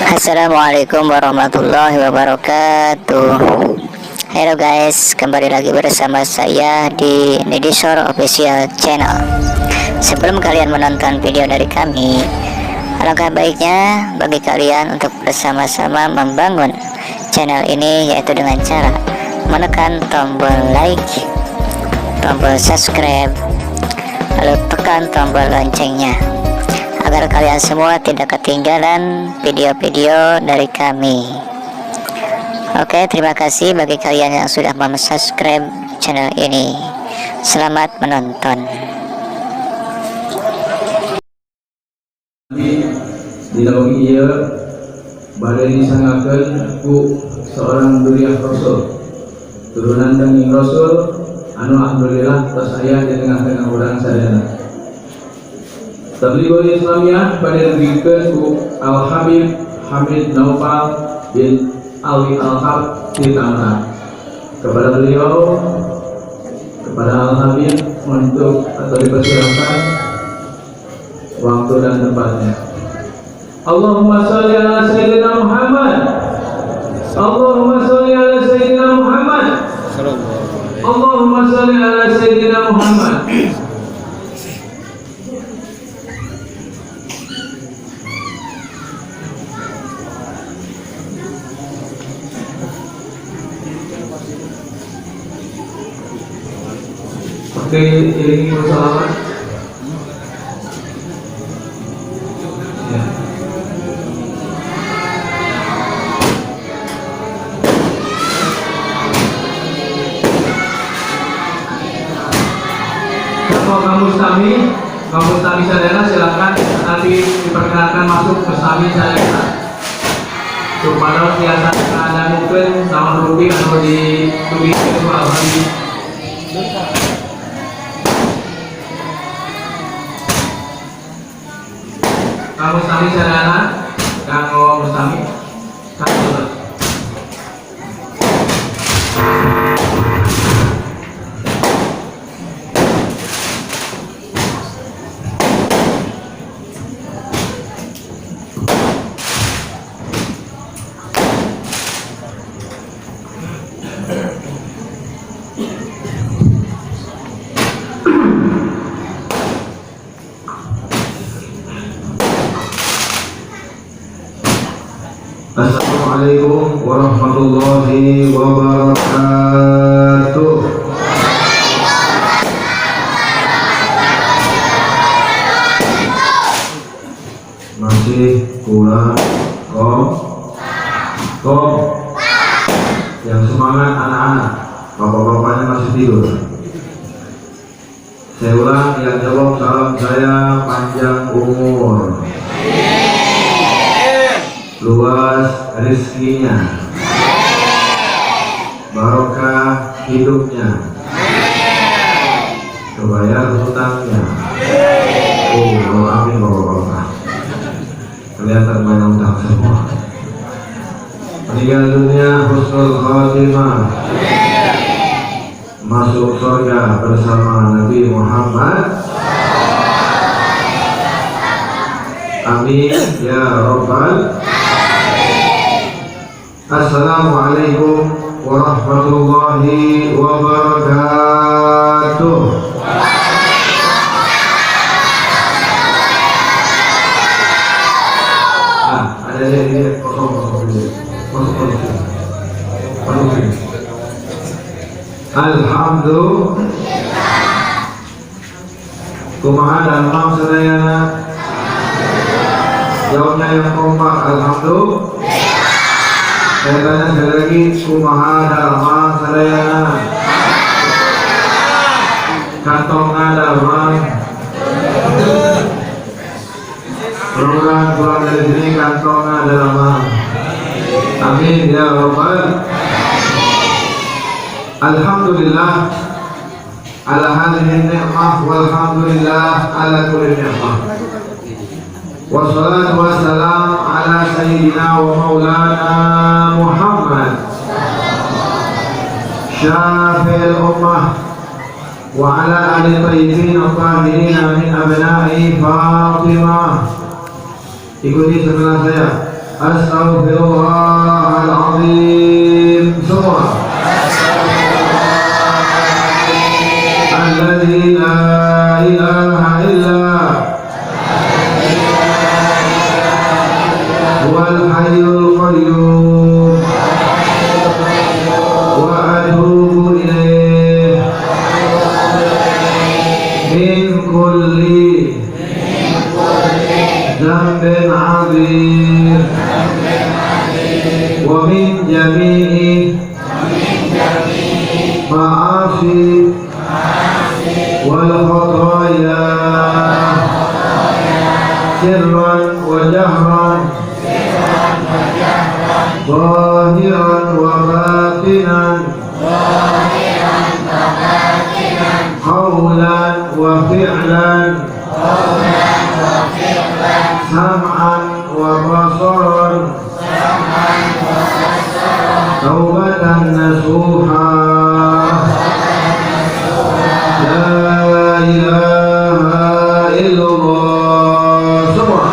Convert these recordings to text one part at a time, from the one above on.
Assalamualaikum warahmatullahi wabarakatuh. Halo guys, kembali lagi bersama saya di Nedisor Official Channel. Sebelum kalian menonton video dari kami, alangkah baiknya bagi kalian untuk bersama-sama membangun channel ini, yaitu dengan cara menekan tombol like, tombol subscribe, lalu tekan tombol loncengnya, agar kalian semua tidak ketinggalan video-video dari kami. Oke, terima kasih bagi kalian yang sudah subscribe channel ini. Selamat menonton. Di dalam ia badai disangakan ku seorang duriah Rasul, turunan daging Rasul, anu alhamdulillah tersayang di tengah-tengah orang sadana. Tabligh Islamiyah pada diberikan ku Al-Habib Hamid Naufal bin Alwi Al-Hab di Tangerang. Kepada beliau, kepada Al-Habib untuk atau dipersilakan waktu dan tempatnya. Allahumma sholli ala Sayyidina Muhammad. Allahumma sholli ala Sayyidina Muhammad. Allahumma sholli ala Sayyidina Muhammad. Oke, ini bersalaman. Ya. Kalau kamu Stami Sadana, silakan nanti diperkenalkan masuk ke Stami Sadana. Supaya biasa ada mungkin sama Ruby atau di Ruby itu lagi. Kamu Stami Sadana, kamu Stami, kamu. Assalamualaikum warahmatullahi wabarakatuh. Masih kurang kom yang semangat anak-anak, bapak-bapaknya masih tidur. Saya ulang, yang jawab salam saya panjang umur, luas rezekinya, barokah hidupnya, terbayar hutangnya. Oh, amin bapak-bapak. Kelihatan banyak hutang semua. Meninggal dunia husnul khatimah, masuk surga bersama Nabi Muhammad. Amin ya rabbal. Assalamualaikum warahmatullahi wabarakatuh. Ada ini kosong Alhamdulillah. Kumaha dalam sedayana. Jawabnya yang kompak. Alhamdulillah. Saya tanya sekali lagi, kumaha dalam sadayana. Kantongna dalam. Mudah-mudahan pulang dari sini kantongna dalam. Amin ya rabbal. Alhamdulillah ala hadhihi ni'mah walhamdulillah ala kulli ni'mah. Wassalatu wassalam ala sayyidina wa maulana Muhammad syafil ummah wa ala ali tayyibin al-tahirin min abna'i Fatimah. Ikuti setelah saya. Astaghfirullahaladzim. Semua. Alladzi la ilaha illa huwal hayyul qayyum wa atubu ilaih min kulli dzambin 'adzim wa min jami'i ma'asi wal khataya sirran wa jahran zahiran wa batinan qawlan wa fi'lan sam'an wa basaran taubatan nasuha. La ilaha illallah. Semua.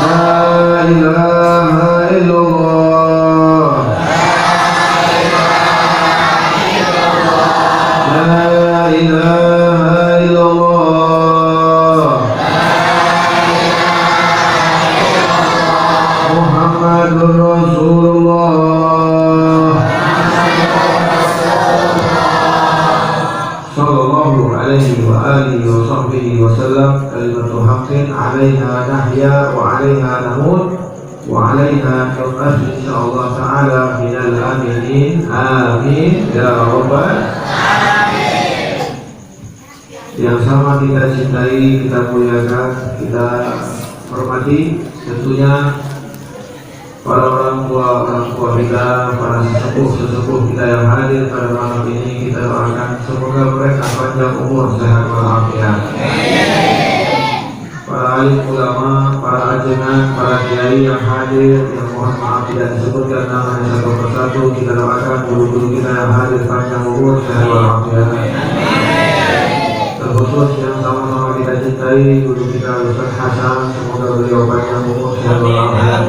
La ilaha illallah. La ilaha illallah. Muhammadur Rasulullah sallallahu alaihi wa alihi wa sahbihi wa sallam. Kalimatu haqqin 'alaiha nahya wa 'alaiha namut wa 'alaiha nub'ats insyaallah ta'ala minal aminin. Amin ya rabbal alamin. Yang sama kita cintai, kita muliakan, kita hormati tentunya para orang tua kita, para sesepuh kita yang hadir pada malam ini. Kita doakan semoga mereka panjang umur, sehat walafiat. Para alim ulama, para ajengan, para kiai yang hadir, yang mohon maaf tidak disebutkan namanya satu persatu, kita doakan guru-guru kita yang hadir panjang umur, sehat walafiat. Terkhusus yang sama-sama kita cintai, guru kita Ustaz Hasan, semoga beliau panjang umur, sehat walafiat.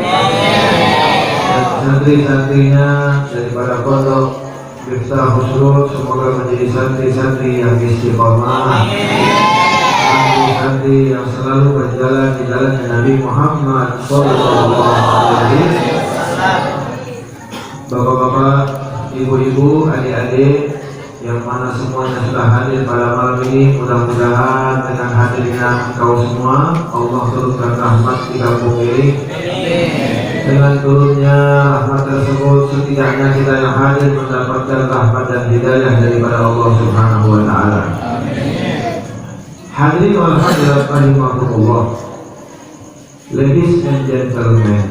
Santri-santrinya daripada pondok Miftah Husnul semoga menjadi santri-santri yang istiqomah, santri-santri yang selalu berjalan di jalan Nabi Muhammad sallallahu alaihi wasallam. Bapak-bapak, ibu-ibu, adik-adik yang mana semuanya sudah hadir pada malam ini, mudah-mudahan dengan hadirnya engkau semua Allah turunkan rahmat di kampung ini. Dengan turunnya rahmat tersebut, setidaknya kita yang hadir mendapatkan rahmat dan hidayah daripada Allah Subhanahu wa ta'ala. Hadirin wal hadirat rahimakumullah. Ladies and gentlemen.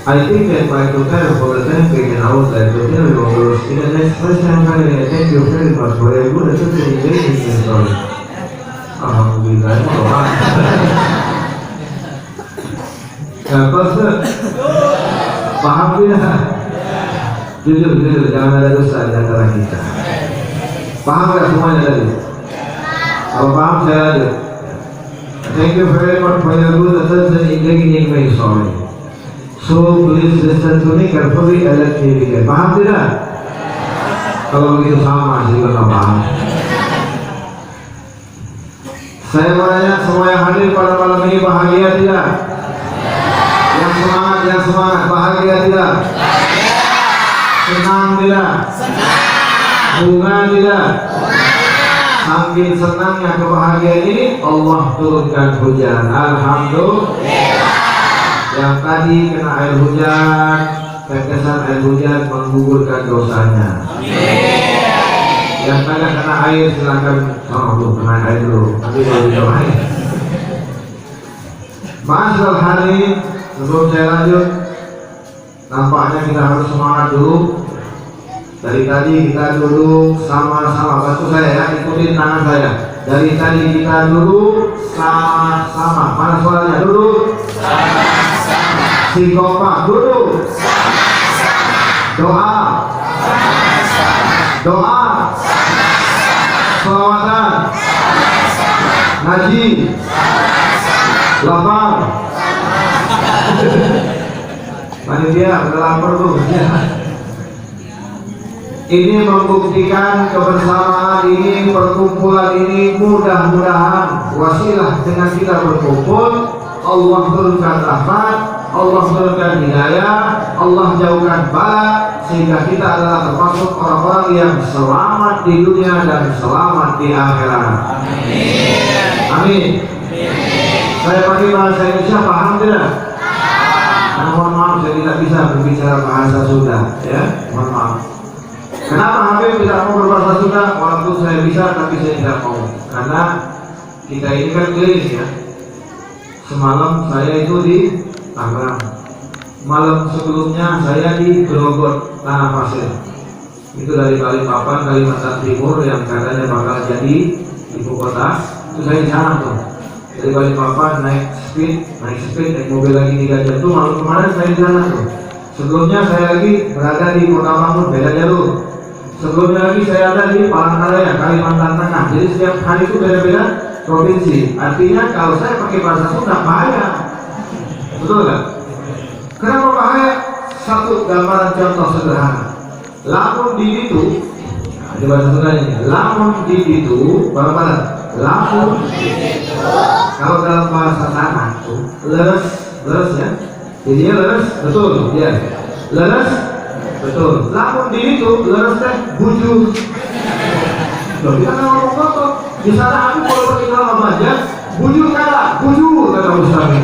I think that my prepare for the thanking and I would like to tell you all in the next first time I thank you very much for a good and certain engagement story. Alhamdulillah. Pastor, paham tidak? Jujur, jangan ada dosa di antara kita. Paham tidak semuanya tadi? Kalau paham saya ada. Thank you very much for your good and certain engagement story. So please listen to me carefully and let me begin. Paham tidak? Kalau begitu sama sih kalau paham. Saya mau tanya semua yang hadir pada malam ini bahagia tidak? Yang semangat, bahagia tidak? Senang tidak? Bunga tidak? Saking senangnya kebahagiaan ini Allah turunkan hujan. Alhamdulillah. Yang tadi kena air hujan, tetesan air hujan menggugurkan dosanya. Yang kagak kena air silakan kena air dulu, nanti baru didoain. Ma'asyiral hadirin, sebelum saya lanjut, nampaknya kita harus semangat dulu. Dari tadi kita duduk sama-sama, bantu saya ya, ikutin tangan saya. Dari tadi kita duduk sama-sama. Mana suaranya? Duduk sama-sama. Si kompak duduk sama-sama. Doa sama-sama. doa, selawatan, ngaji, lapar. Panitia udah lapar tuh. Ini membuktikan kebersamaan ini, perkumpulan ini mudah-mudahan wasilah dengan kita berkumpul, Allah turunkan rahmat, Allah turunkan hidayah, Allah jauhkan bala, sehingga kita adalah termasuk orang-orang yang selamat di dunia dan selamat di akhirat. Amin. Saya pakai bahasa Indonesia, paham tidak? Nah, mohon maaf, saya tidak bisa berbicara bahasa Sunda, ya, mohon maaf. Kenapa Habib tidak mau berbahasa Sunda? Waktu saya bisa, tapi saya tidak mau. Karena kita ini kan keliling, ya. Semalam saya itu di Tangerang, malam sebelumnya saya di Bogor, Tanah Pasir. Itu dari Balikpapan, Kalimantan Timur yang katanya bakal jadi ibu kota. Itu saya di sana tuh. Dari Balikpapan naik speed, naik mobil lagi 3 jam tuh. Malam kemarin saya di sana tuh. Sebelumnya saya lagi berada di Kota Bangun, beda jalur. Sebelumnya lagi saya ada di Palangkaraya, Kalimantan Tengah. Jadi setiap hari itu beda-beda provinsi. Artinya kalau saya pakai bahasa Sunda bahaya. Betul nggak? Kenapa bahaya? Satu gambaran contoh sederhana. Lamun di itu, nah, di bahasa Sundanya, lamun di itu, barang-barang. Lamun di itu. Kalau dalam bahasa tanah itu, leres ya. Jadinya leres, betul ya. Leres, betul. Lamun di itu, leres teh bujur. Loh, kita kan ngomong kotor. Di sana aku kalau pergi sama baja, bujur kalah, bujur kata Ustaznya.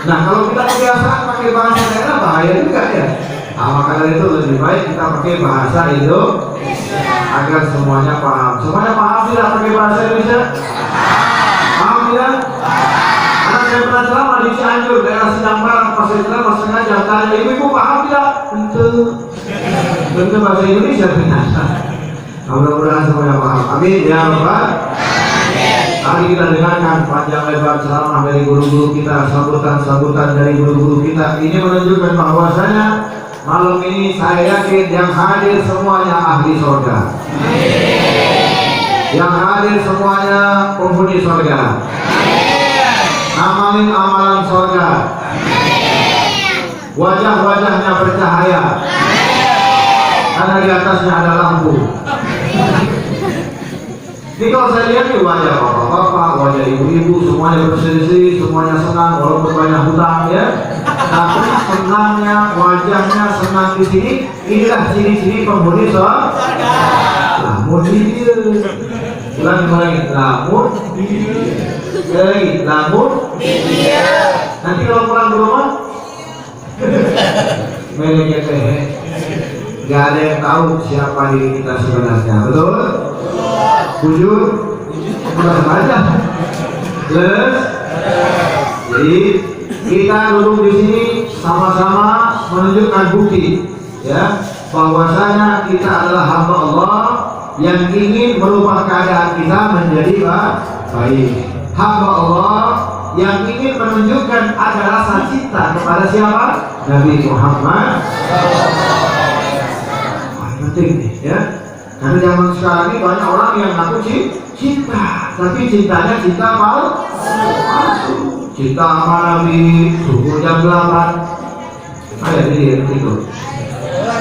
Nah, kalau kita kebiasaan pakai bahasa daerah bahaya juga ya. Nah, maka dari itu lebih baik kita pakai bahasa Indonesia agar semuanya paham. Semuanya paham tidak pakai bahasa Indonesia? Paham tidak? Karena saya pernah ceramah di Cianjur, daerah Sindang Barat, pas saya ceramah sengaja tanya ibu-ibu paham tidak? Tentu bahasa Indonesia ternyata. Mudah-mudahan semuanya paham. Amin ya Rabbal. Tadi kita dengarkan panjang lebar ceramah dari guru-guru kita, sambutan dari guru-guru kita. Ini menunjukkan bahwasanya malam ini saya yakin yang hadir semuanya ahli surga. Yang hadir semuanya penghuni surga. Amalin amalan surga. Wajah-wajahnya bercahaya. Karena di atasnya ada lampu. Ini kalau saya lihat di wajah bapak-bapak, wajah ibu-ibu, semuanya berseri-seri, semuanya senang walaupun banyak hutang ya. Tapi senangnya, wajahnya senang di sini, inilah ciri-ciri penghuni surga. Lamun di dia, ulangi, lamun di dia, lamun di dia. Nanti kalau pulang ke rumah, meleknya teh, gak ada yang tahu siapa diri kita sebenarnya, betul? Bujur, bukan saja. Plus, jadi kita duduk di sini sama-sama menunjukkan bukti, ya, bahwasanya kita adalah hamba Allah yang ingin merubah keadaan kita menjadi baik. Hamba Allah yang ingin menunjukkan ada rasa cinta kepada siapa? Nabi Muhammad. Penting nih, ya. Karena zaman sekarang ini banyak orang yang ngaku cinta, tapi cintanya cinta palsu. Cinta sama Nabi, subuh jam 8. Ayo jadi itu.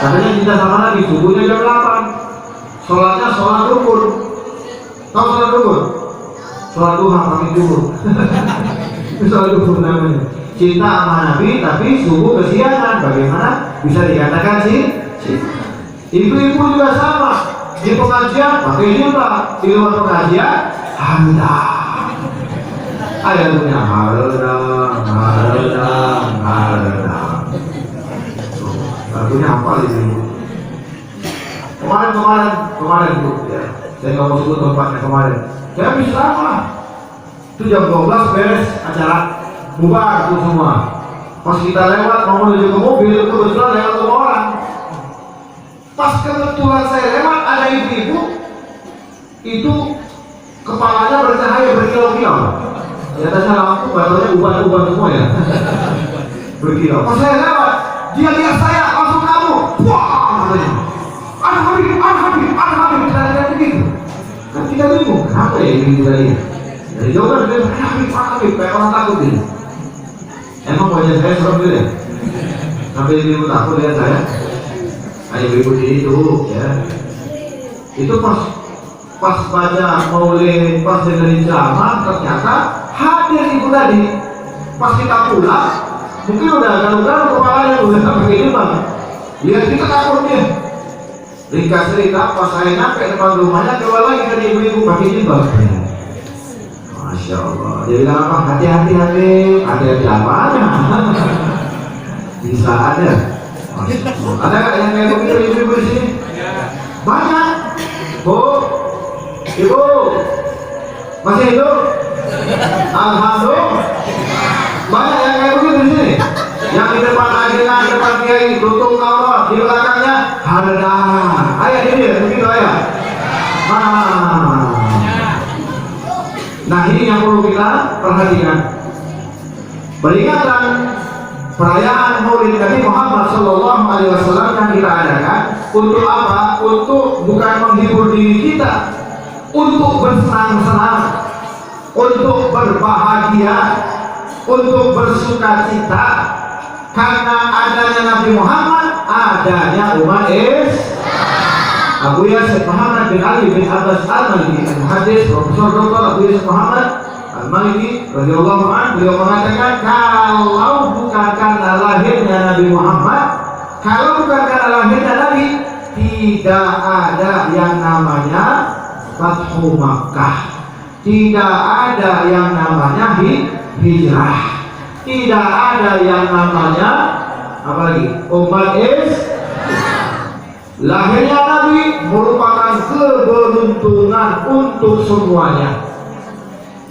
Katanya cinta sama Nabi, subuhnya jam 8. Sholatnya sholat rukun. Tahu sholat rukun? Sholat duha kami dulu. Sholat rukun namanya. Cinta sama Nabi, tapi subuh kesiangan. Bagaimana bisa dikatakan cinta? Ibu-ibu juga sama. Di pengajian pakai jilbab, di luar pengajian hamdah. Ayatnya harda. Lagunya apa ini? Kemarin bu, ya. Saya nggak mau sebut tempatnya kemarin. Saya bisa lah. Itu jam 12 beres acara, bubar tuh semua. Pas kita lewat mau menuju ke mobil, itu kebetulan lewat semua orang. Pas kebetulan saya lewat ada ibu-ibu itu kepalanya bercahaya berkilau-kilau. Di atasnya lampu, baterainya ubah-ubah semua ya. Berkilau. Pas saya lewat, dia lihat saya langsung kabur. Wah, katanya. Ada Habib. ibu tadi. Dari jauh kan dia Habib, kayak orang takut ini. Emang wajah saya serem gitu ya? Sampai ibu takut lihat saya. Ayo ibu itu ya. Itu pas baca maulid, pas dengerin ceramah, ternyata hadir ibu tadi. Pas kita pulang, mungkin udah galau-galau kepalanya, udah sampai gini bang. Lihat kita takutnya. Ringkas cerita, pas saya nyampe depan rumahnya, keluar lagi dari ibu-ibu pakai jilbab. Masya Allah. Dia bilang apa? Hati-hati apanya? Bisa ada. Ada nggak yang kayak begitu ibu-ibu di sini? Banyak. Bu, ibu, masih hidup? Alhamdulillah. Banyak yang kayak begitu di sini. Yang di depan ajian, depan kiai, tutup aurat, di belakangnya harda. Ayah ini, begitu ayah. Nah ini yang perlu kita perhatikan. Peringatan perayaan Maulid Nabi Muhammad SAW yang kita adakan untuk apa? Untuk bukan menghibur diri kita, untuk bersenang-senang, untuk berbahagia, untuk bersuka cita. Karena adanya Nabi Muhammad, adanya umat Islam. Abu Yasir Muhammad bin Ali bin Abbas Al-Maliki, hadis Profesor Dr. Abu Yasir Muhammad Al-Maliki radhiyallahu anhu, beliau mengatakan kalau bukan karena lahirnya Nabi Muhammad, kalau bukan karena lahirnya Nabi, tidak ada yang namanya Fathu Makkah, tidak ada yang namanya hijrah, tidak ada yang namanya apa lagi? Umat Islam. Lahirnya Nabi merupakan keberuntungan untuk semuanya.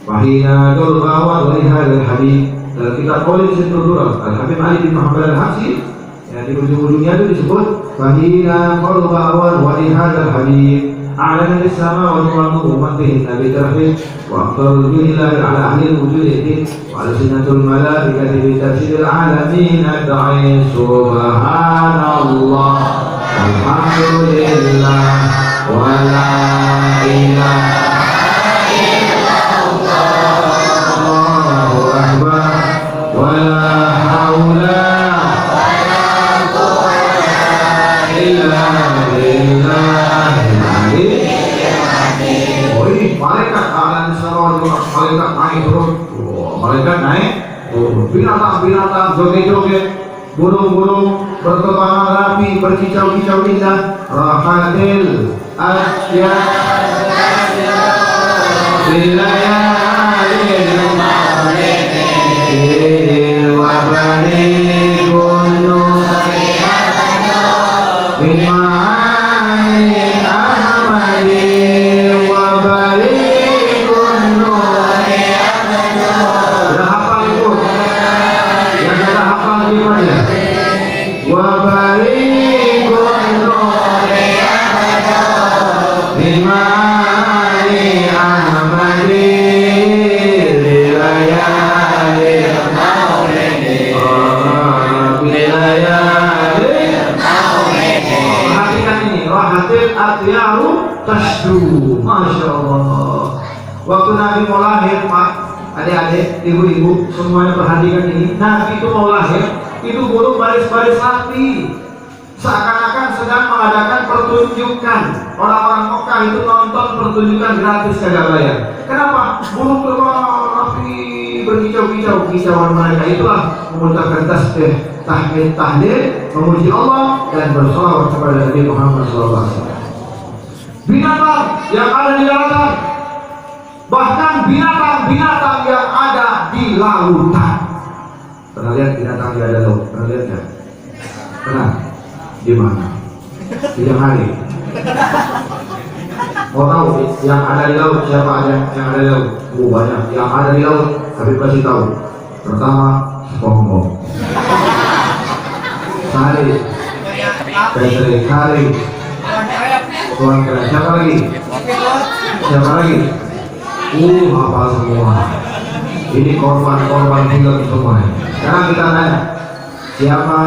Fahina Dolbawa Walihal Habib, dalam kitab Qaulin Sintudural Al-Habib Ali bin Muhammad Al-Habsi, yang di ujung-ujungnya itu disebut Fahina Dolbawa Walihal Habib, a'lana bis-sama wa nu'manu ummatihi Nabi Tarhib wa afdalul billahi ala ahli wujudin wa al-sinatul malaikati bi tafsiril alamin ad'i subhanallah alhamdulillah wa la ilaha illallah Allahu akbar wa la haula wa la quwwata illa billah. Malaikat alam sama malaikat naik turun, malaikat naik turun. Binatang-binatang joget-joget, burung-burung bertebangan rapi, berkicau-kicau indah. Rahatil asya bilayalil maulidil wa barikunnu bima'ani ahmadil wa barikunnu. Sudah hafal itu? Yang sudah hafal gimana? Wa barikunnu bima'ani ahmadil bilayalil maulidil perhatikan ini, rahatil atyaru tasdu. Masya Allah. Waktu Nabi mau lahir, Pak, adik-adik, ibu-ibu, semuanya perhatikan ini. Nabi itu mau lahir, itu burung baris-baris rapi, seakan-akan sedang mengadakan pertunjukan. Orang-orang Mekah itu nonton pertunjukan gratis kagak bayar. Kenapa? Burung terbang rapi, berkicau-kicau. Kicauan mereka itulah mengucapkan tasbih, tahmid, tahlil, memuji Allah dan bersolawat kepada Nabi Muhammad SAW. Binatang yang ada di daratan, bahkan binatang-binatang yang ada di lautan. Pernah lihat binatang yang ada di laut? Pernah lihat kan? Pernah? Di mana? Di yang hari. Mau tahu yang ada di laut siapa aja yang ada di laut? Banyak yang ada di laut. Tapi kasih tahu. Pertama, SpongeBob. Sari, Patrick, Hari, Tuan Kera. Siapa lagi? Siapa lagi? Apa semua? Ini korban-korban film semua. Sekarang kita tanya, siapa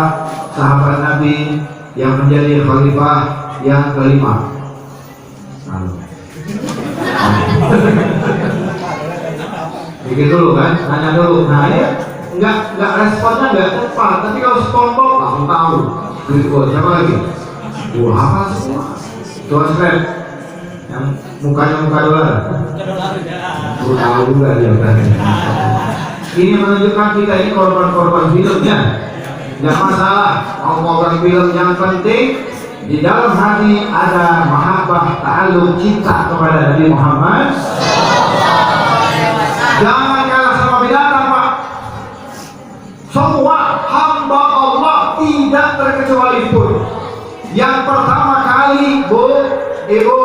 sahabat Nabi yang menjadi khalifah yang kelima? Bikin dulu kan, nanya dulu. Nah ini nggak responnya nggak cepat, tapi kalau spontol langsung tahu. Gitu. Siapa lagi? Wah, apa semua? Coba sekalian yang mukanya muka dolar. Tahu juga dia kan. Ini menunjukkan kita ini korban-korban filmnya. Nggak masalah, mau korban film, yang penting di dalam hati ada mahabbah, ta'alluq, cinta kepada Nabi Muhammad. Jangan kalah sama binatang, Pak. Semua hamba Allah tidak terkecuali pun. Yang pertama kali, Bu, Ibu,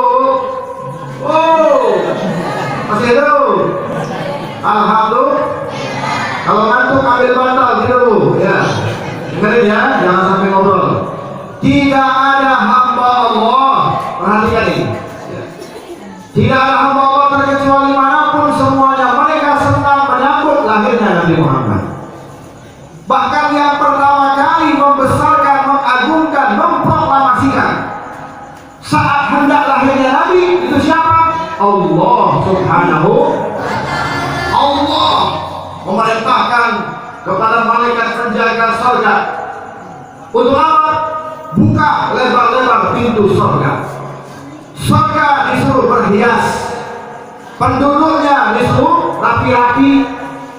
masih ada. Alhamdulillah. Kalau ngantuk ambil bantal gitu dulu, ya. Dengerin ya, jangan sampai ngobrol. Tidak ada hamba Allah, perhatikan ini. Tidak ada hamba Allah terkecuali manapun semuanya mereka senang menyambut lahirnya Nabi Muhammad. Bahkan yang pertama kali membesarkan, mengagungkan, memproklamasikan saat hendak lahirnya Nabi itu siapa? Allah Subhanahu. Allah memerintahkan kepada malaikat penjaga surga untuk apa? Buka lebar-lebar pintu surga. Surga disuruh berhias, penduduknya disuruh rapi-rapi,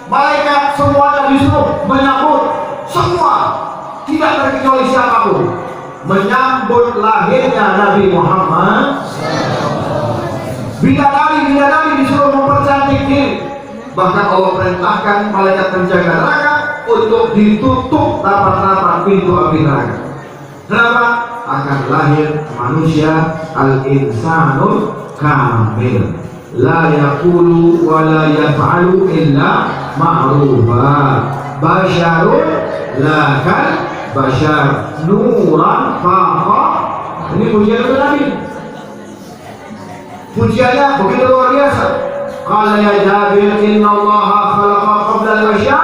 malaikat semuanya disuruh menyambut, semua tidak terkecuali siapapun menyambut lahirnya Nabi Muhammad. Bidadari disuruh mempercantik diri. Bahkan Allah perintahkan malaikat penjaga neraka untuk ditutup rapat-rapat pintu api neraka. Kenapa? Akan lahir manusia al-insanul kamil, la yaqulu wa la yaf'alu illa ma'rufa, basyarun la kal basyar, nuran faqa. Ini pujian Nabi. Pujiannya begitu luar biasa. Qala ya Jabir inna allaha khalaqa qabla al-asya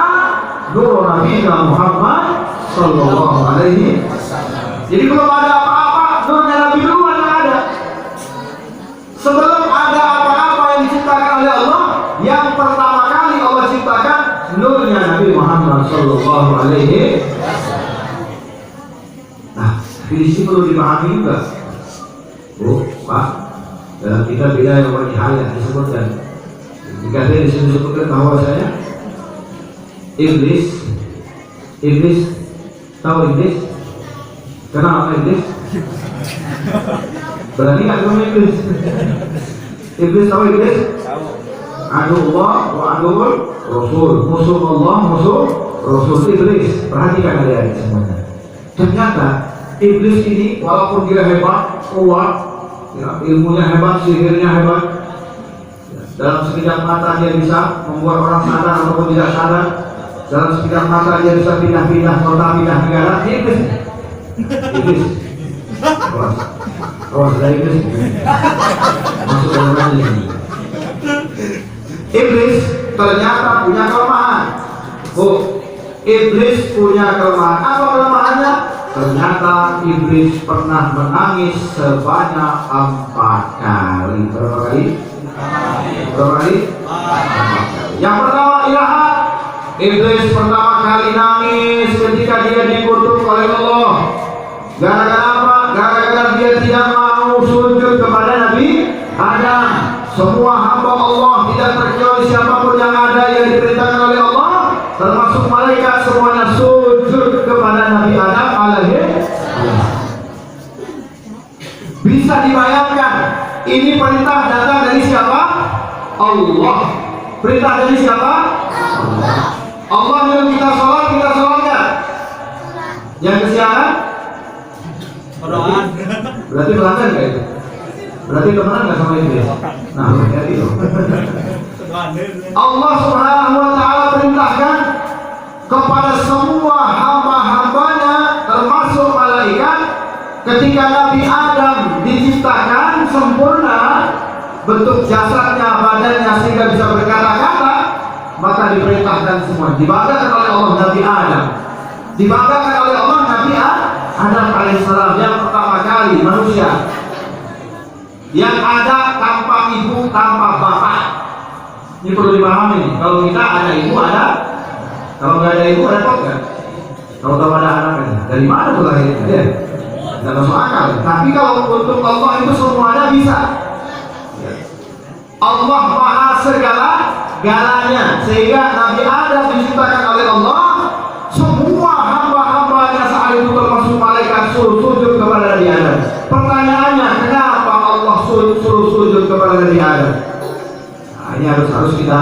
nur nabiyina Muhammad sallallahu alaihi wasallam. Jadi belum ada apa-apa, nurnya Nabi duluan yang ada. Sebelum ada apa-apa yang diciptakan oleh Allah, yang pertama kali Allah ciptakan nurnya Nabi Muhammad sallallahu alaihi wasallam. Nah, di sini perlu dipahami juga. Bu, Pak, dalam kitab Bidayah wa Nihayah disebutkan, jika dia disebutkan bahwa saya iblis, tahu iblis? Kenal apa iblis? Berani nggak kamu iblis? Iblis tahu iblis? Adu'ullah wa adu'ul Rasul, musuh Allah, musuh Rasul. Iblis, perhatikan adik-adik semuanya. Ternyata iblis ini walaupun dia hebat, kuat, ya, ilmunya hebat, sihirnya hebat, ya, dalam sekejap mata dia bisa membuat orang sadar ataupun tidak sadar. Dalam sekejap mata dia bisa pindah-pindah kota, pindah negara. Iblis, awas dari iblis masuk dalam ini. Iblis ternyata punya kelemahan. Iblis punya kelemahan. Apa kelemahannya? Ternyata iblis pernah menangis sebanyak 4 kali. Berapa kali? Yang pertama ilahat. Iblis pertama kali nangis ketika dia dikutuk oleh Allah. Gara-gara apa? Gara-gara dia tidak mau sujud kepada Nabi Adam. Semua hamba Allah tidak terkecuali siapapun yang ada yang diperintahkan oleh Allah, termasuk malaikat, semuanya sujud kepada Nabi Adam alaihi. Bisa dibayangkan, ini perintah datang dari siapa? Allah. Perintah dari siapa? Allah nyuruh kita sholat nggak? Yang kesiangan? Berarti pelanggan nggak itu? Berarti temenan nggak sama iblis? Nah, hati-hati loh. Allah Subhanahu wa Ta'ala perintahkan kepada semua hamba-hambanya, termasuk malaikat, ketika Nabi Adam diciptakan sempurna, bentuk jasadnya, badannya sehingga bisa berkata-kata, maka diperintahkan semua. Dibanggakan oleh Allah Nabi Adam, dibanggakan oleh Allah Nabi Adam alaihissalam, yang pertama kali manusia. yang ada tanpa ibu, tanpa bapak. Ini perlu dipahami. Kalau kita ada ibu, ada. Kalau nggak ada ibu, ada kan? Kalau tahu ada anaknya, dari mana tuh lahirnya? Ya, nggak masuk akal. Tapi kalau untuk Allah itu semuanya bisa. Allah maha segala-galanya, sehingga Nabi Adam diciptakan oleh Allah. Semua hamba-hambanya saat itu termasuk malaikat suruh sujud kepada Nabi Adam. Pertanyaannya, kenapa Allah suruh sujud kepada Nabi Adam? Nah, ini harus kita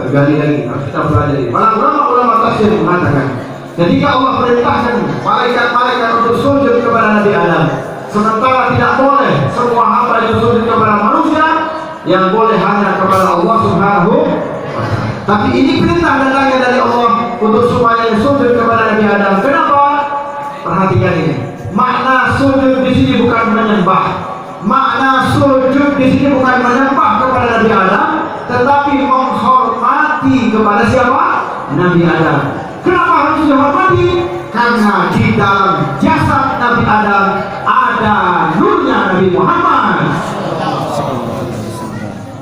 gali lagi, harus kita pelajari. Malah ulama tafsir mengatakan, ketika Allah perintahkan malaikat-malaikat untuk sujud kepada Nabi Adam, sementara tidak boleh semua hamba itu sujud kepada manusia, yang boleh hanya kepada Allah Subhanahu wa Ta'ala. Tapi ini perintah datangnya dari Allah untuk supaya sujud kepada Nabi Adam. Kenapa? Perhatikan ini. Makna sujud di sini bukan menyembah. Makna sujud di sini bukan menyembah kepada Nabi Adam, tetapi menghormati kepada siapa? Nabi Adam. Kenapa harus dihormati? Karena di dalam jasad Nabi Adam ada nurnya Nabi Muhammad.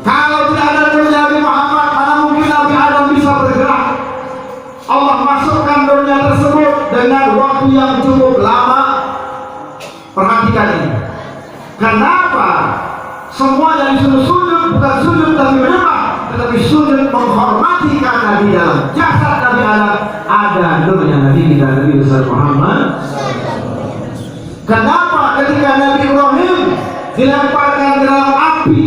Kalau tidak ada nurnya Nabi Muhammad, mana mungkin Nabi Adam bisa bergerak? Allah masukkan nurnya tersebut dengan waktu yang cukup lama. Perhatikan ini. Kenapa semua yang disuruh sujud bukan sujud tapi menyembah, tetapi sujud menghormati, karena di dalam jasad Nabi Adam ada nurnya Nabi kita, Nabi besar Muhammad. Kenapa ketika Nabi Ibrahim dilemparkan ke dalam api,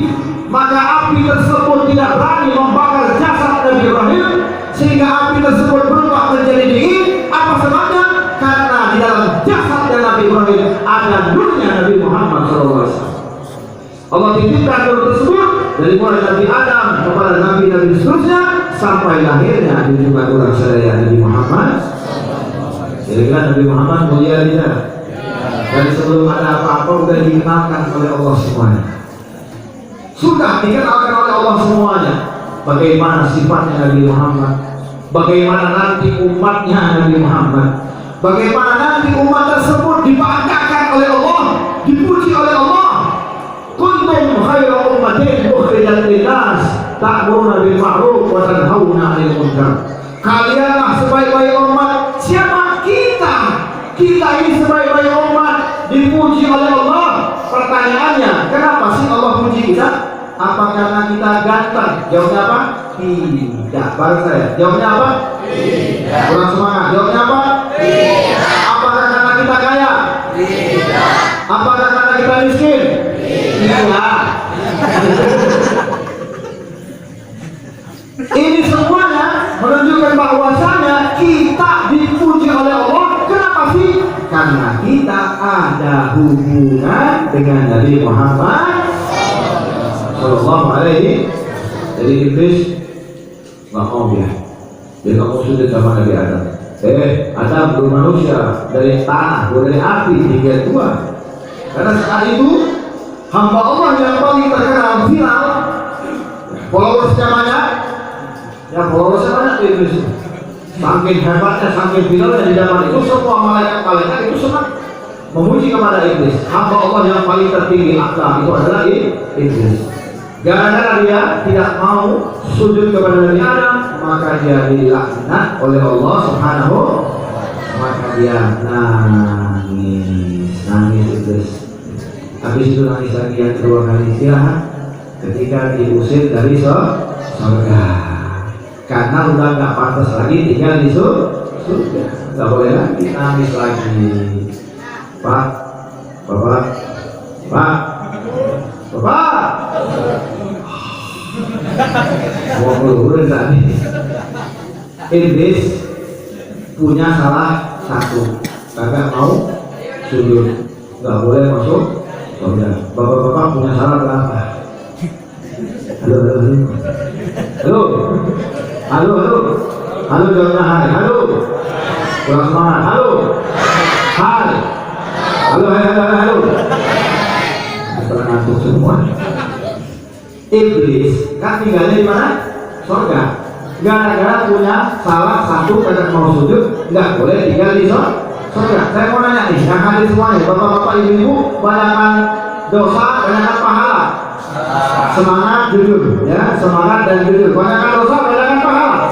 maka api tersebut tidak berani membakar jasad Nabi Ibrahim, sehingga api tersebut berubah menjadi dingin? Apa sebabnya? Karena di dalam jasadnya Nabi Ibrahim ada nurnya Nabi Muhammad SAW. Allah titipkan nur tersebut dari mulai Nabi Adam kepada Nabi-Nabi seterusnya sampai lahirnya junjungan orang saya Nabi Muhammad. Jadi kan Nabi Muhammad mulia tidak? Dan sebelum ada apa-apa sudah dikenalkan oleh Allah semuanya. Sudah dikenalkan oleh Allah semuanya. Bagaimana sifatnya Nabi Muhammad, bagaimana nanti umatnya Nabi Muhammad, bagaimana nanti umat tersebut dibanggakan oleh Allah, dipuji oleh Allah. Kuntum khairu ummatin ukhrijat lin-nas ta'muruna bil ma'ruf wa tanhauna 'anil munkar. Kalianlah sebaik-baik umat. Siapa? Kita. Kita ini sebaik-baik umat, dipuji oleh Allah. Pertanyaannya, kenapa sih Allah puji kita? Apa karena kita ganteng? Jawabnya apa? Tidak. Baru saya. Jawabnya apa? Tidak. Kurang semangat. Jawabnya apa? Tidak. Apakah karena kita kaya? Tidak. Apakah karena kita miskin? Tidak. Ini semuanya menunjukkan bahwasanya kita dipuji oleh Allah. Kenapa sih? Karena kita ada hubungan dengan Nabi Muhammad Sallallahu Alaihi. Jadi iblis nggak mau dia. Dia nggak mau sujud sama Nabi Adam. Adam belum manusia, dari tanah, dari api hingga tua. Karena saat itu hamba Allah yang paling terkenal viral, followersnya banyak, yang followersnya banyak di Indonesia. Saking hebatnya, saking viralnya di zaman itu, semua malaikat itu senang memuji kepada iblis. Hamba Allah yang paling tertinggi akhlak itu adalah iblis. Gara-gara dia tidak mau sujud kepada Nabi Adam, maka dia dilaknat oleh Allah Subhanahu. Maka dia nangis iblis. Habis itu nangis lagi yang kedua kali istirahat ketika diusir dari surga. Karena udah nggak pantas lagi tinggal di surga, nggak boleh lagi nangis lagi. Pak, Bapak, mau keluar tadi. Iblis punya salah satu, kagak mau sujud, nggak boleh masuk surga. Bapak-bapak punya salah berapa? Halo, jawabnya hai. Halo, kurang semangat. Halo, Pernah ngantuk semua. Iblis kan tinggalnya di mana? Surga. Gara-gara punya salah satu kagak mau sujud, nggak boleh tinggal di surga. Saya mau nanya nih, yang hadir semuanya, bapak-bapak, ibu-ibu, banyakkan dosa, banyakkan pahala. semangat, jujur, ya, semangat dan jujur. Banyakkan dosa, banyakkan pahala.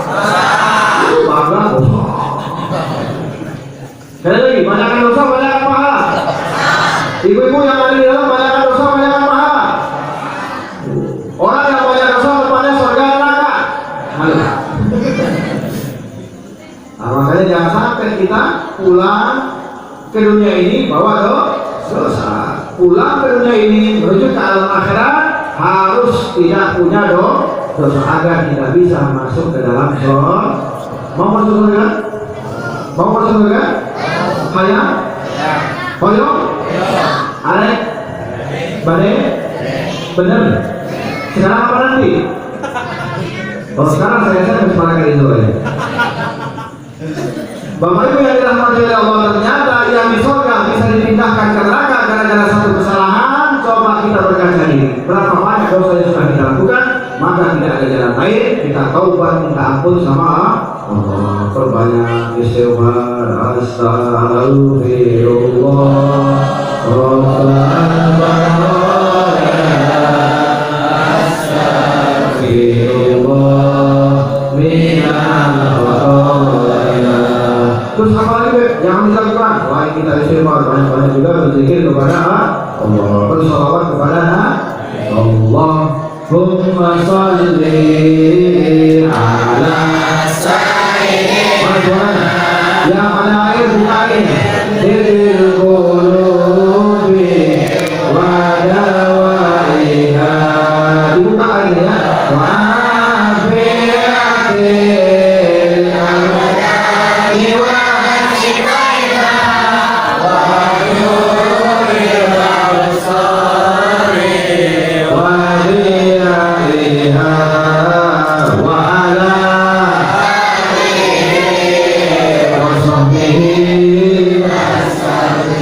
Bangga dosa. Sekali lagi, banyakkan dosa, banyakkan pahala. Ibu-ibu yang ada di dalam, banyakkan dosa, banyakkan pahala. Orang yang banyak dosa depannya surga neraka. Halo. Nah, makanya jangan sampai kita pulang ke dunia ini bawa dosa. Pulang ke dunia ini menuju ke alam akhirat harus tidak punya dosa agar tidak bisa masuk ke dalam surga. Mau masuk surga? Mau masuk surga? Hayang? Hoyong? Arek? Bade? Bener? Sekarang apa nanti? Oh, sekarang saya kesepakatan itu ya. Bapak Ibu yang dirahmati oleh Allah, ternyata yang di surga bisa dipindahkan ke neraka gara-gara satu kesalahan. Coba kita berkaca diri, berapa banyak dosa yang sudah kita lakukan, maka tidak ada jalan lain, kita taubat minta ampun sama Allah. Perbanyak istighfar, astagfirullah, terus apa lagi yang dilakukan? Selain kita istighfar, banyak-banyak juga berzikir kepada Allah, bersalawat kepada Allahumma sholli ala sayyidina. Yang ada air bukain diril qulubi wa dawaiha, dibuka airnya. Wa afiatil amani wa shifaiha wa nuril absari wa diyaiha wa ala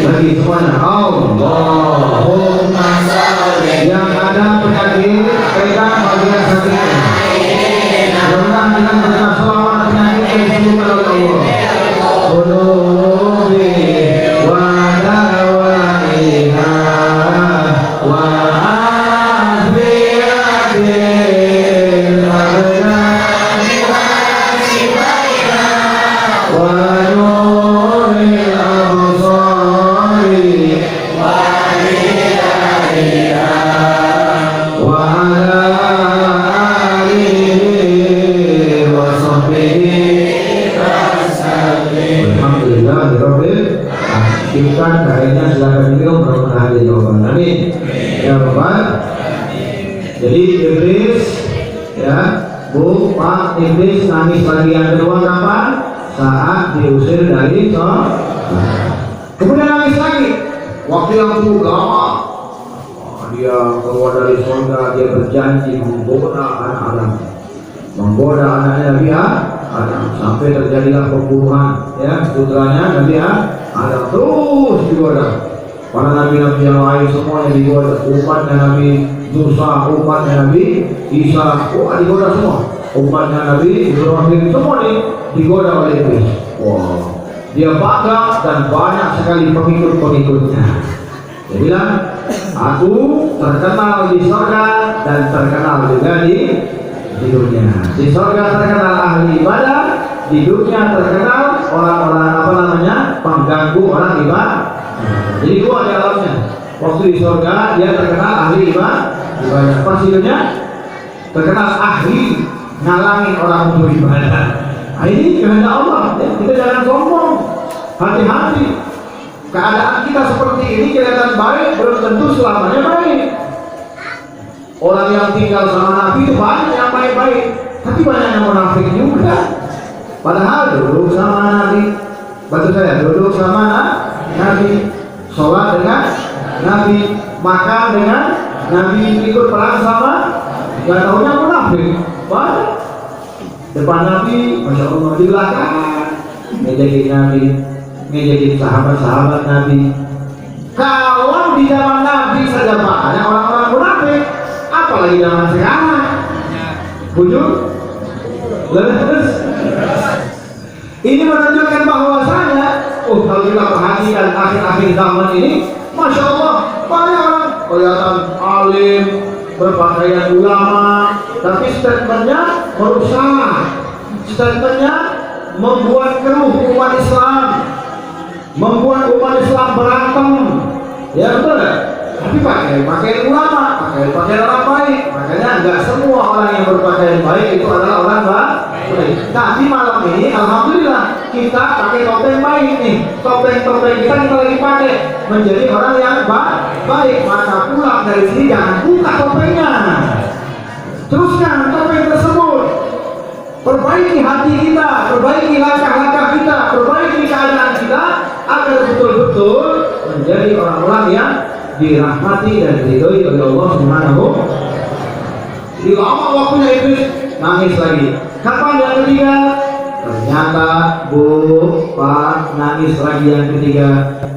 lagi semuanya. Allahumma sholli. Yang ada penyakit pegang bagian sakit. Mudah-mudahan dengan berkat selawat penyakit disembuhkan oleh Allah. Qulubi wa dawaiha wa afiatil abdani wa shifaiha wa nuril absari wa hidayah wa ala alihi wa sahbihi wasallim. Alhamdulillahirabbil alamin. Kayaknya silakan diminum, mudah-mudahan dijawaban. Amin. Ya Rabbal. Jadi iblis, ya Bu, Pak, iblis nangis lagi yang kedua kapan? Saat diusir dari surga. Kemudian nangis lagi waktu yang cukup lama. Dia keluar dari surga, dia berjanji menggoda anak Adam, menggoda anaknya Nabi Adam, sampai terjadilah pembunuhan, ya, putranya Nabi Adam terus digoda. Para nabi-nabi yang lain semuanya digoda, umatnya Nabi Musa, umatnya Nabi Isa, digoda semua. Umatnya Nabi Ibrahim semua digoda oleh iblis. Wow. Dia bangga dan banyak sekali pengikut-pengikutnya. Dia bilang, aku terkenal di surga dan terkenal juga di dunia. Di surga terkenal ahli ibadah, di dunia terkenal orang-orang pengganggu orang ibadah. Jadi dua di alamnya. Waktu di surga dia terkenal ahli ibadah. Pas di dunia terkenal ahli ngalangin orang untuk ibadah. Nah, ini kehendak Allah, ya. Kita jangan sombong, hati-hati. Keadaan kita seperti ini kelihatan baik, belum tentu selamanya baik. Orang yang tinggal sama Nabi itu banyak yang baik-baik, tapi banyak yang munafik juga. Padahal duduk sama Nabi, bantu saya, duduk sama Nabi, sholat dengan Nabi, makan dengan Nabi, ikut perang sama, gak taunya munafik. Banyak. Depan Nabi, Masya Allah, di belakang ngejakin Nabi, ngejakin sahabat-sahabat Nabi. Kalau di zaman Nabi saja banyak orang-orang munafik, apalagi zaman sekarang. Bujur? Terus ini menunjukkan bahwasanya, kalau kita perhatikan akhir-akhir zaman ini, Masya Allah, banyak orang kelihatan alim, berpakaian ulama, tapi statementnya merusak, statementnya membuat keruh umat Islam, membuat umat Islam berantem, ya betul nggak? Tapi pakaian ulama, pakaian orang baik. Makanya nggak semua orang yang berpakaian baik itu adalah orang baik. Tapi malam ini alhamdulillah kita pakai topeng baik nih. Topeng kita lagi pakai menjadi orang yang baik. Maka pulang dari sini jangan buka topengnya. Teruskan topeng tersebut. Perbaiki hati kita, perbaiki langkah-langkah kita, perbaiki keadaan kita agar betul-betul menjadi orang-orang yang dirahmati dan diridhoi oleh Allah Subhanahu. Di lama waktunya Iblis nangis lagi. Kapan yang ketiga? Ternyata Pak nangis lagi yang ketiga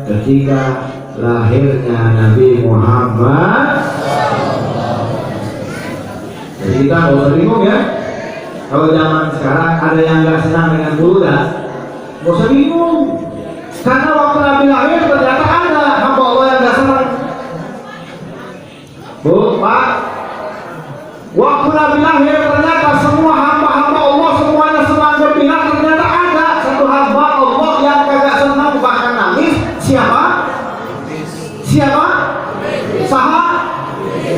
ketika lahirnya Nabi Muhammad. Jadi kita nggak usah bingung ya. Kalau zaman sekarang ada yang nggak senang dengan bulan, nggak usah bingung. Karena waktu Nabi lahir ternyata ada hamba Allah yang nggak senang. Bu, Pak, waktu Nabi lahir ternyata semua hamba-hamba Allah semuanya senang gembira. Ternyata ada satu hamba Allah yang kagak senang bahkan nangis. Siapa? Saha?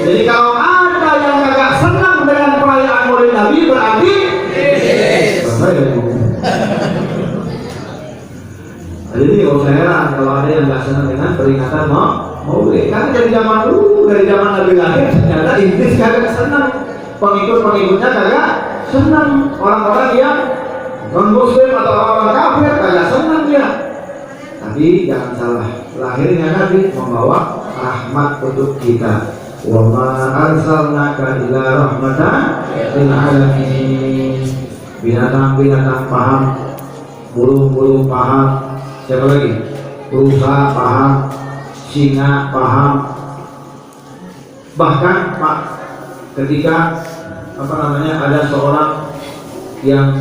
Jadi kalau ada yang kagak senang dengan perayaan Maulid Nabi berarti jadi kalau saya heran kalau ada yang nggak senang dengan peringatan Maulid. Karena dari zaman dulu, dari zaman Nabi lahir ternyata Iblis kagak senang, pengikut-pengikutnya kagak senang, orang-orang yang non-muslim atau orang-orang kafir kagak senang dia. Tapi jangan salah, lahirnya Nabi membawa rahmat untuk kita. Wa ma arsalnaka illa rahmatan lil alamin. Binatang-binatang paham, burung-burung paham, siapa lagi? Rusa paham, singa paham. Bahkan Pak, ketika ada seorang yang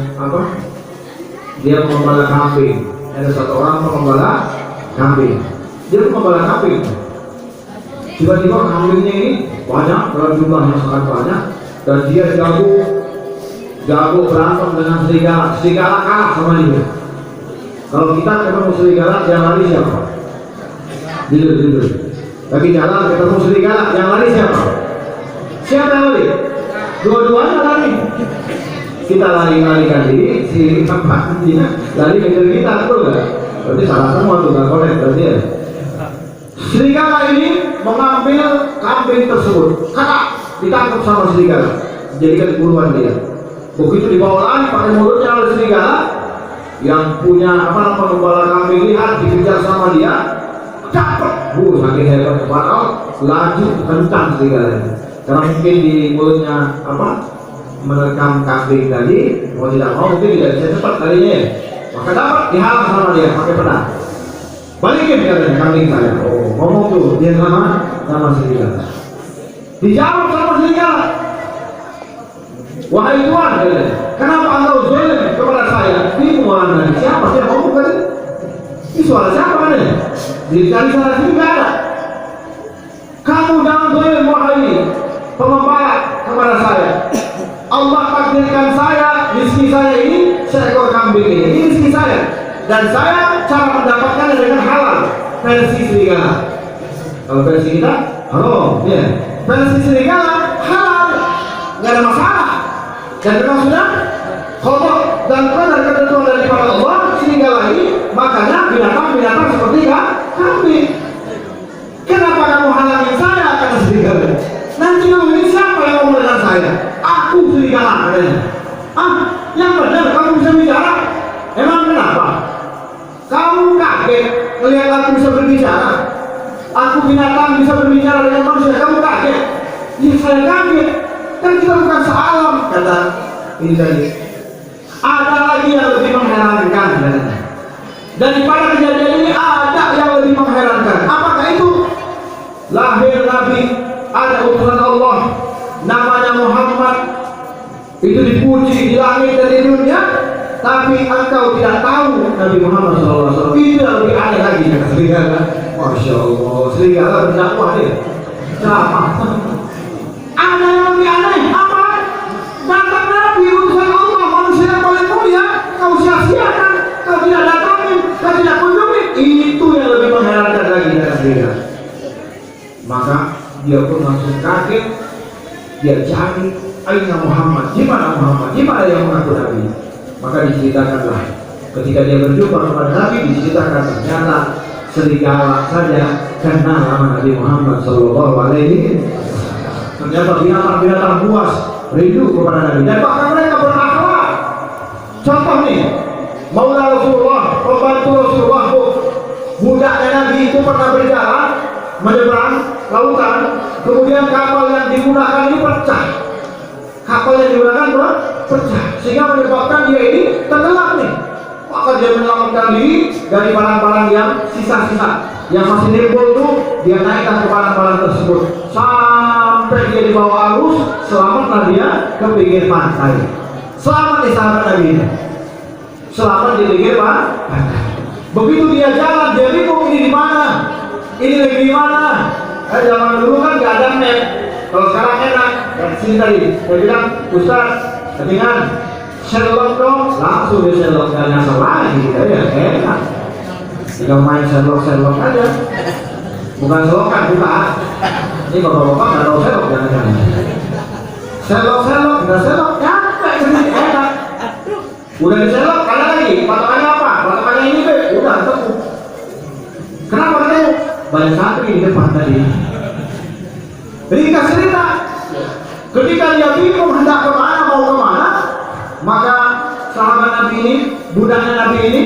dia mengembala kambing, ada satu orang mengembala kambing, dia mengembala kambing. Tiba-tiba kambingnya ini banyak, dalam jumlahnya sangat banyak, dan dia jago berantem dengan serigala kalah sama dia. Kalau kita ketemu serigala yang lari siapa? Jujur. Lagi jalan ketemu serigala yang lari siapa? Siapa yang lari? Dua-duanya lari. Kita lari-larikan diri, si dia lari kejar kita, betul nggak? Berarti salah semua tuh, nggak connect berarti ya. Serigala ini mengambil kambing tersebut, ditangkap sama serigala, jadikan buruan dia. Begitu dibawa lari pakai mulutnya oleh serigala, yang punya pengembala kambing lihat dikejar sama dia, dapat, saking hebat padahal laju kencang serigala. Karena mungkin di mulutnya merekam kambing tadi, mau tidak mau mungkin tidak bisa cepat kalinya ya, maka dapat dihalang sama dia pakai pedang. Balikin katanya kambing saya. Ngomong tuh dia sama serigala. Dijawab sama serigala. Wahai Tuhan, kenapa engkau zalim kepada saya? Ini siapa sih yang ngomong tadi? Ini suara siapa kan ya? Dicari sana sini nggak ada. Kamu jangan zalim wahai pengembala kepada saya. Allah takdirkan saya, rezeki saya ini seekor kambing ini rezeki saya, dan saya cara mendapatkannya dengan halal. Versi serigala. Kalau versi kita, ya. Versi serigala halal, nggak ada masalah. Dan maksudnya kodok dan dari ketentuan daripada Allah serigala ini, makanya binatang-binatang seperti kambing. Kenapa kamu halangin saya? Kata serigala. Nanti kamu ini siapa yang ngomong dengan saya? Aku serigala katanya. Yang benar kamu bisa bicara. Emang kenapa? Kamu kaget melihat aku bisa berbicara? Aku binatang bisa berbicara dengan manusia. Kamu kaget? Ya saya kaget. Kan kita bukan sealam, kata ini tadi. Ada lagi yang lebih mengherankan daripada kejadian ini. Ada yang lebih mengherankan. Apakah itu? Lahir Nabi, ada utusan Allah namanya Muhammad, itu dipuji di langit dan di dunia, tapi engkau tidak tahu Nabi Muhammad SAW. Itu yang lebih aneh lagi, kata serigala. Masya Allah, serigala berdakwah dia. Kenapa? Ada Maka dia pun langsung kaget, dia cari, aina Muhammad, di mana Muhammad, di mana yang mengaku Nabi. Maka diceritakanlah ketika dia berjumpa kepada Nabi, diceritakan ternyata serigala saja kenal nama Nabi Muhammad Sallallahu Alaihi Wasallam. Ternyata binatang-binatang buas rindu kepada Nabi, dan bahkan mereka berakhlak. Contoh nih, Maula Rasulullah, pembantu Rasulullah, budaknya Nabi itu pernah berjalan menyeberang lautan, kemudian kapal yang digunakan ini pecah. Kapal yang digunakan pecah, sehingga menyebabkan dia ini tenggelam nih. Maka dia menyelamatkan diri dari barang-barang yang sisa-sisa yang masih nimbul tuh, dia naikkan ke barang-barang tersebut sampai dia dibawa arus, selamatlah dia ke pinggir pantai. Selamat di sahabat Nabi ini, selamat di pinggir pantai. Begitu dia jalan, dia bingung ini di mana, ini lagi di mana. Zaman dulu kan nggak ada map. Kalau sekarang enak, dari sini tadi saya bilang, Ustaz, ketinggalan Sherlock dong, langsung dia Sherlock, nggak nyasar lagi kita ya, enak. Tinggal main Sherlock aja, bukan selokan kita. Ini bapak-bapak nggak tahu Sherlock, jangan-jangan. Sherlock, nggak Sherlock, capek sini, enak. Udah di Sherlock, ada lagi, patokannya apa? Patokannya ini be, udah tepuk. Kenapa ketemu? Banyak santri di depan tadi. Ringkas cerita, ketika dia bingung hendak kemana, mau kemana, maka sahabat Nabi ini, budaknya Nabi ini,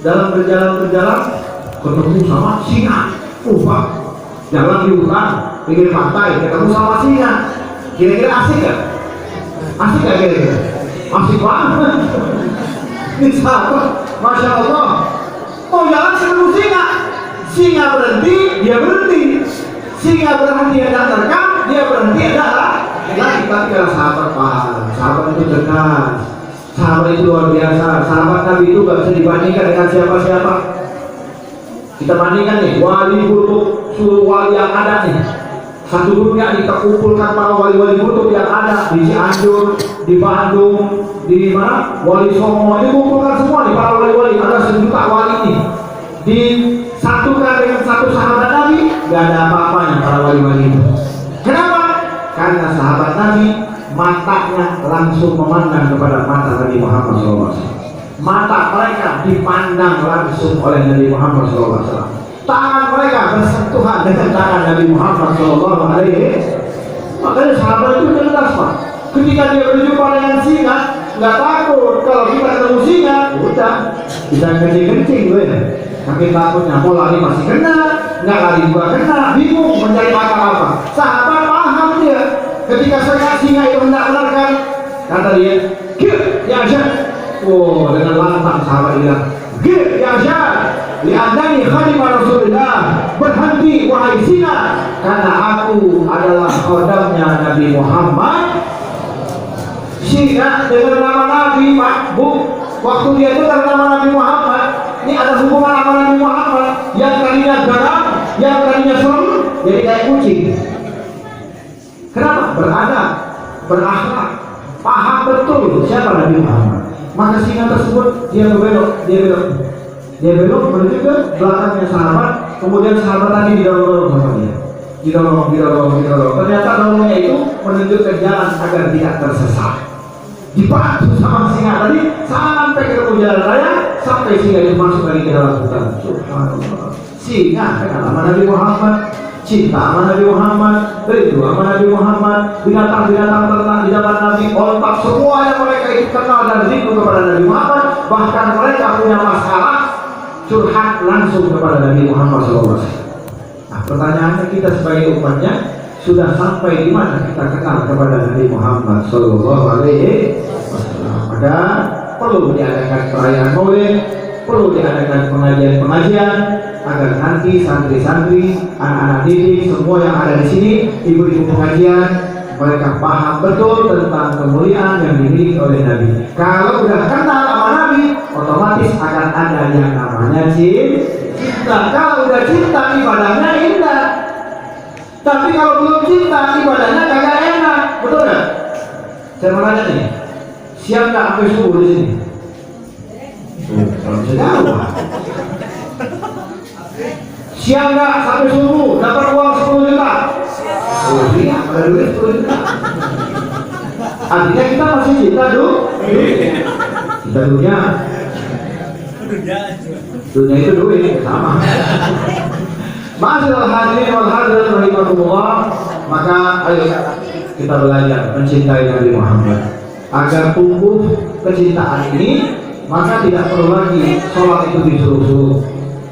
dalam berjalan ketemu sama singa. Pak, jalan di hutan, pinggir pantai, ketemu sama singa. Kira-kira asik gak? Asik gak kira-kira? Asik banget. Ini sahabat, Masya Allah, mau jalan ketemu singa. Singa berhenti, dia berhenti. Singa berhenti, ada terkam, dia berhenti, ada lagi. Tapi kalau sahabat paham, sahabat itu cerdas, sahabat itu luar biasa. Sahabat Nabi itu gak bisa dibandingkan dengan siapa-siapa. Kita bandingkan nih, wali kutub, seluruh wali yang ada nih, satu dunia kita kumpulkan para wali-wali kutub yang ada di Cianjur, di Bandung, di mana, Wali Songo, ini kumpulkan semua nih para wali-wali, ada 1 juta wali nih, disatukan dengan satu sahabat Nabi, gak ada apa-apanya para wali-wali itu. Kenapa? Karena sahabat Nabi matanya langsung memandang kepada mata Nabi Muhammad SAW. Mata mereka dipandang langsung oleh Nabi Muhammad SAW. Tangan mereka bersentuhan dengan tangan Nabi Muhammad SAW. Makanya sahabat itu cerdas, Pak. Ketika dia berjumpa dengan singa, nggak takut. Kalau kita ketemu singa, udah bisa kencing-kencing gue. Tapi takutnya mau lari masih kena, nggak lari juga kena, bingung mencari apa-apa. Sahabat paham dia. Ketika singa itu hendak menerkam, kata dia, "Gir, ya Syekh." Oh, dengan lantang sahabat bilang, "Gir, ya Syekh, li'annani khadimah Rasulullah." Berhenti wahai singa, karena aku adalah khodamnya Nabi Muhammad. Singa dengan nama Nabi, Pak, Bu. Waktu dia itu dengan nama Nabi Muhammad, ini ada hubungan sama Nabi Muhammad. Yang tadinya garam, yang tadinya serem, jadi kayak kucing. Kenapa? Beradab, berakhlak, paham betul siapa Nabi Muhammad. Maka singa tersebut dia belok menuju ke belakangnya sahabat. Kemudian sahabat tadi didorong sama dia, didorong. Ternyata dorongnya itu menunjukkan jalan agar tidak tersesat. Dibantu sama singa tadi sampai ketemu jalan raya, sampai singa itu masuk lagi ke dalam hutan. Subhanallah. Singa kenal sama Nabi Muhammad, cinta sama Nabi Muhammad, rindu sama Nabi Muhammad, binatang-binatang ternak di zaman Nabi, ontak, semuanya mereka itu kenal dan rindu kepada Nabi Muhammad. Bahkan mereka punya masalah curhat langsung kepada Nabi Muhammad SAW. Nah, pertanyaannya, kita sebagai umatnya sudah sampai di mana kita kenal kepada Nabi Muhammad SAW? Maka perlu diadakan perayaan Maulid, perlu diadakan pengajian agar nanti santri-santri, anak-anak didik, semua yang ada di sini, ibu-ibu pengajian, mereka paham betul tentang kemuliaan yang dimiliki oleh Nabi. Kalau udah kenal sama Nabi, otomatis akan ada yang namanya cinta. Kalau udah cinta, ibadahnya indah. Tapi kalau belum cinta, ibadahnya kagak enak, betul nggak? Saya mau nanya nih, siap nggak sampai subuh di sini? Kalau bisa jawab. siang nggak sampai subuh dapat uang 10 juta. Oh iya, ada duit 10 juta. Artinya kita masih cinta cinta dunia. Dunia itu duit sama. Ma'asyiral hadirin wal hadirat rahimakumullah, maka ayo kita belajar mencintai Nabi Muhammad. Agar tumbuh kecintaan ini, maka tidak perlu lagi sholat itu disuruh-suruh.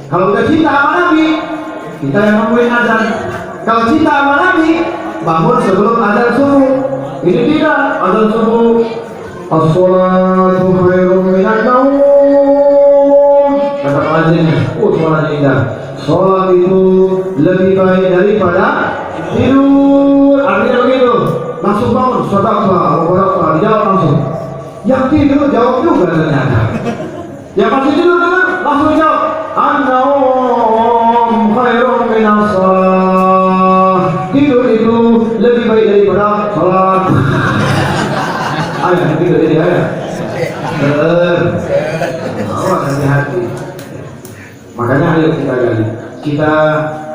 Kalau udah cinta sama Nabi, kita yang nungguin azan. Kalau cinta sama Nabi, bangun sebelum azan subuh. Ini tidak, azan subuh. As-sholatu khairum minan naum. Kata pengajiannya, sholat indah. Sholat itu lebih baik daripada tidur. Artinya begitu. Langsung bangun, sedekah, dijawab langsung. Yang tidur jawab juga ternyata. Yang masih tidur dengar, langsung jawab. An-naum khairum minas shalah. Tidur itu lebih baik daripada sholat. Ayo tidur jadi ayo. Awas hati-hati. Makanya ayo kita gali. Kita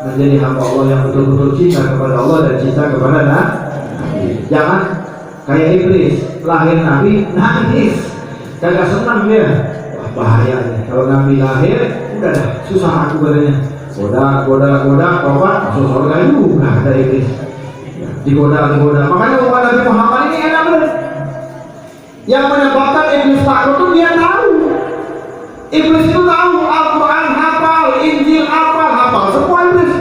menjadi hamba Allah yang betul-betul cinta kepada Allah dan cinta kepada Nabi. Jangan kayak iblis, lahir Nabi nangis, kagak senang dia. Wah bahaya nih. Kalau Nabi lahir, udah dah susah aku badannya. Goda, tobat, masuk surga juga kata iblis. Digoda. Makanya umat Nabi Muhammad ini enak bener. Yang menyebabkan iblis takut itu dia tahu. Iblis itu tahu Al-Quran hafal, Injil hafal, semua iblis.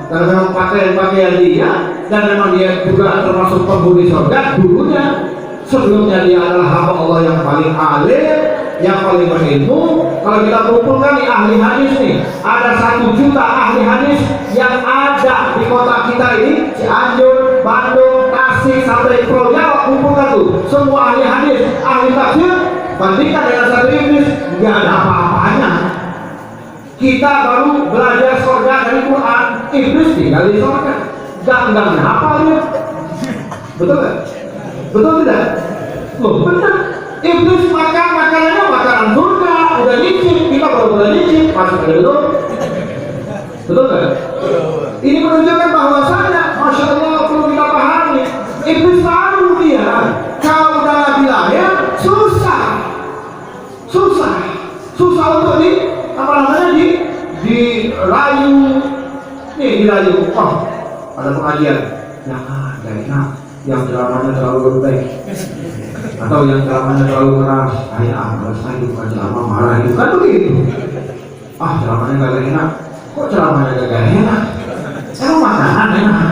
Karena memang pakaian dia, dan memang dia juga termasuk penghuni surga dulunya. Sebelumnya dia adalah hamba Allah yang paling alim, yang paling berilmu. Kalau kita kumpulkan di ahli hadis nih, ada 1 juta ahli hadis yang ada di kota kita ini, Cianjur, Bandung, Tasik, sampai Pulau Jawa. Kumpulkan tuh semua ahli hadis, ahli tafsir, bandingkan dengan satu iblis, nggak ada apa-apanya. Kita baru belajar surga dari Quran, iblis tinggal di surga, nggak apa dia. Betul nggak? Betul tidak? Loh benar. Iblis makan makanannya makanan surga, udah nyicip, kita baru mulai nyicip, masuk ke dalam. Betul nggak? Ini menunjukkan bahwasanya, masya Allah, perlu kita pahami. Iblis tahu dia, kalau udah Nabi lahir, susah untuk dirayu. Nih dirayu. Oh, ada pengajian. Jangan enak. Yang ceramahnya terlalu baik, atau yang ceramahnya terlalu keras. Males itu bukan ceramah, marah itu kan begitu. Ceramahnya gak enak. Kok ceramahnya gak enak? Emang makanan enak?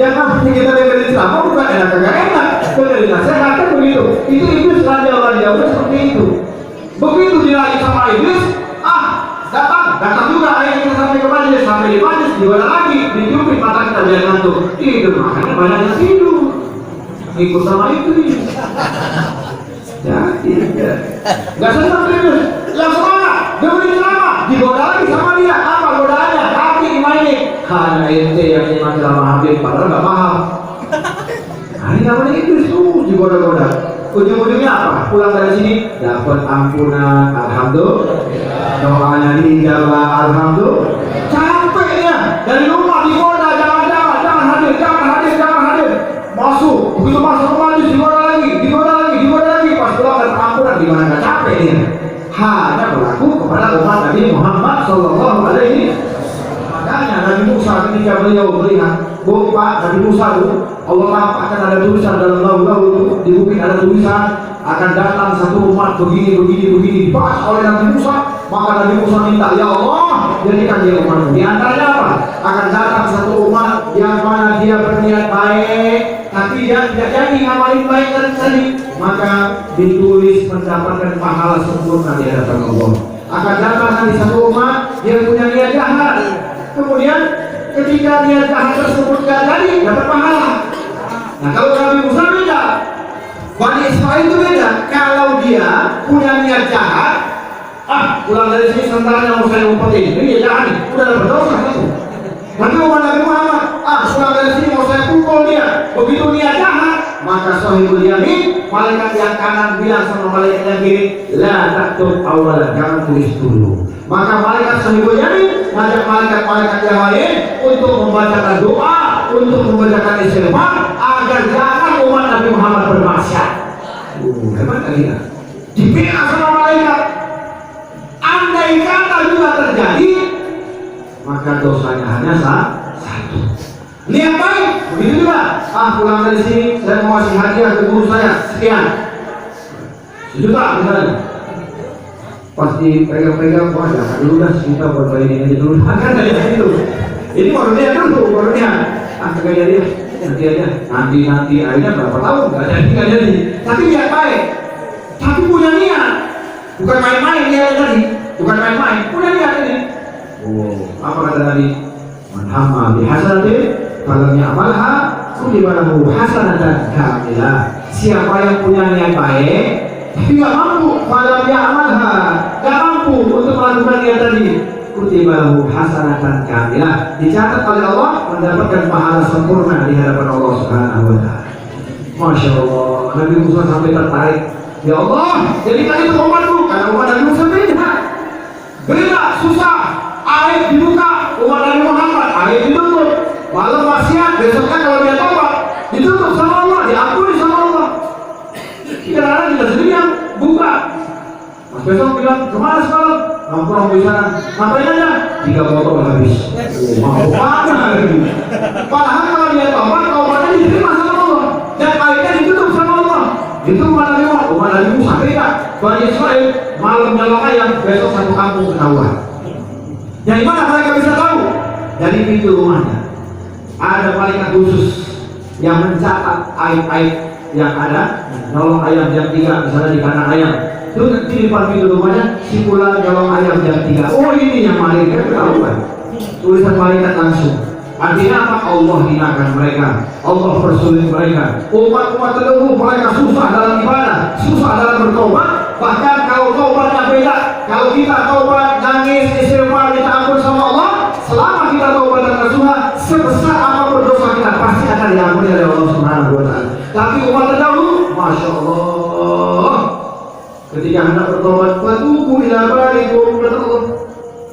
Yang namanya kita dengerin ceramah bukan enak gak enak. Dengerin nasihat kan begitu. Itu iblis raja seperti itu. Begitu dirayu sama iblis, datang juga ayat kita sampai ke majelis, sampai di majelis juga lagi ditiupin mata kita biar ngantuk. Tidur, makanya banyak yang tidur. Ikut sama itu nih. Jadi nggak senang iblis. Yang semangat, dengerin ceramah, digoda lagi sama dia. Apa godaannya? Hati dimainin. Hanya ente yang nyimak ceramah Habib, padahal nggak paham. Ini namanya iblis tuh digoda-goda. Ujung-ujungnya apa? Pulang dari sini dapat ampunan, alhamdulillah. Doanya dijawab, alhamdulillah. Capek ya, dari rumah digoda, jangan hadir. Masuk, begitu masuk ke majlis digoda lagi. Pas pulang dapat ampunan, gimana nggak capek dia? Hanya berlaku kepada umat Nabi Muhammad Sallallahu Alaihi Wasallam. Makanya Nabi Musa ketika beliau melihat Pak Nabi Musa itu, Allah tampakkan ada tulisan dalam lauh-lauh itu, di bukit ada tulisan akan datang satu umat begini dibahas oleh Nabi Musa. Maka Nabi Musa minta, ya Allah, jadikan dia umatmu. Di antaranya apa? Akan datang satu umat yang mana dia berniat baik, tapi dia tidak jadi ngamalin baik tadi, maka ditulis mendapatkan pahala sempurna di hadapan Allah. Akan datang nanti satu umat yang punya niat jahat, kemudian ketika dia jahat tersebut gak jadi, dapat pahala. Nah kalau Nabi Musa beda, Bani Israel itu beda. Kalau dia punya niat jahat, pulang dari sini sentaranya mau saya umpetin, ini dia jahat nih, udah dapat dosa itu. Nanti umat Nabi Muhammad, pulang dari sini mau saya pukul dia, begitu niat jahat, maka sahibul yamin, malaikat yang kanan bilang sama malaikat yang kiri, la taktub awalan, jangan tulis dulu. Maka malaikat sahibul yamin ngajak malaikat-malaikat yang lain untuk membacakan doa, untuk membacakan istighfar agar jangan umat Nabi Muhammad bermaksiat. Hebat kali ya. Dibina sama malaikat. Andai kata juga terjadi, maka dosanya hanya satu. Niat baik, begitu juga. Pulang dari sini, saya mau kasih hadiah ke guru saya sekian, 1 juta misalnya. Pasti pegang-pegang, wah jangan dulu dah, kita buat bayi ini aja dulu. Kan dari itu. Ini baru dia dulu, baru dia. Kagak jadi, nanti aja. Nanti akhirnya berapa tahun nggak jadi. Tapi niat baik, tapi punya niat. Bukan main-main niat tadi, bukan main-main, punya niat ini. Apa kata tadi? Man hamma bi hasanatin falam ya'malha kutiba lahu hasanatan kamilah. Siapa yang punya niat baik tapi nggak mampu, falam ya'malha, nggak mampu untuk melakukan niat tadi, kutiba lahu hasanatan kamilah, dicatat oleh Allah mendapatkan pahala sempurna di hadapan Allah Subhanahu wa taala. Masya Allah, Nabi Musa sampai tertarik. Ya Allah, jadikan itu umatku, karena umat Nabi Musa beda. Beda, susah. Air dibuka, umat Nabi Muhammad, air ditutup. Malam maksiat, besoknya kalau dia tobat, ditutup sama Allah, diampuni sama Allah. Kadang-kadang kita sendiri yang buka. Mas besok bilang, kemana semalam? Nongkrong di sana. Ngapain aja? 3 botol habis. Mau mana lagi? Padahal kalau dia tobat, tobatnya diterima sama Allah. Dan airnya ditutup sama Allah. Itu umat Nabi Muhammad, umat Nabi Musa beda. Bani Israel, malam nyolong ayam, besok satu kampung ketahuan. Dari mana mereka bisa tahu? Dari pintu rumahnya ada malaikat khusus yang mencatat aib-aib yang ada. Nyolong ayam jam 3 misalnya di kandang ayam, itu nanti di depan pintu rumahnya si pula nyolong ayam jam 3. Oh ini yang malaikat ketahuan. Tulisan malaikat langsung. Artinya apa? Allah hinakan mereka, Allah persulit mereka. Umat-umat terdahulu mereka susah dalam ibadah, susah dalam bertobat. Bahkan kalau taubatnya beda, kalau kita taubat nangis istighfar minta ampun sama Allah, selama kita taubat dan nasuha, sebesar apapun dosa kita pasti akan diampuni oleh Allah Subhanahu wa taala. Tapi umat terdahulu, masya Allah, ketika hendak bertobat, fatubu ila barikum, kata Allah.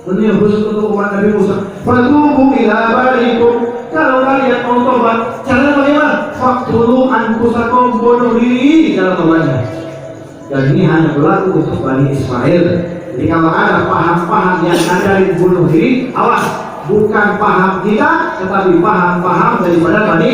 Ini yang khusus untuk umat Nabi Musa. Fatubu ila barikum. Kalau kalian mau tobat, caranya bagaimana? Faqtulu anfusakum, bunuh diri cara tobatnya. Dan ini hanya berlaku untuk Bani Israel. Jadi kalau ada paham-paham yang ada di bunuh diri, awas, bukan paham kita, tetapi paham-paham daripada Bani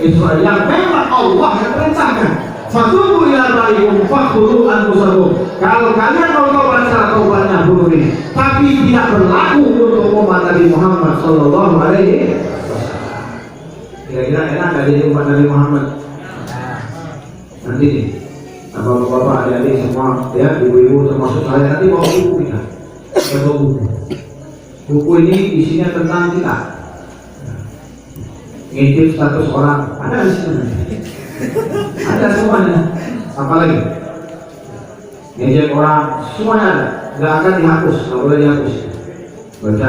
Israel yang memang Allah yang perintahkan. Fatubu ila barikum faqtulu anfusakum. Kalau kalian mau tobat, cara tobatnya bunuh diri. Tapi tidak berlaku untuk umat Nabi Muhammad sallallahu alaihi wasallam. Kira-kira enak gak jadi umat Nabi Muhammad? Nanti nih, bapak-bapak, adik-adik semua, ya, ibu-ibu termasuk saya, nanti bawa buku kita. Bawa buku. Buku ini isinya tentang kita. Ngintip status orang, ada di sini. Ada semuanya. Apa lagi? Ngejek orang, semuanya ada. Gak akan dihapus, gak boleh dihapus. Baca,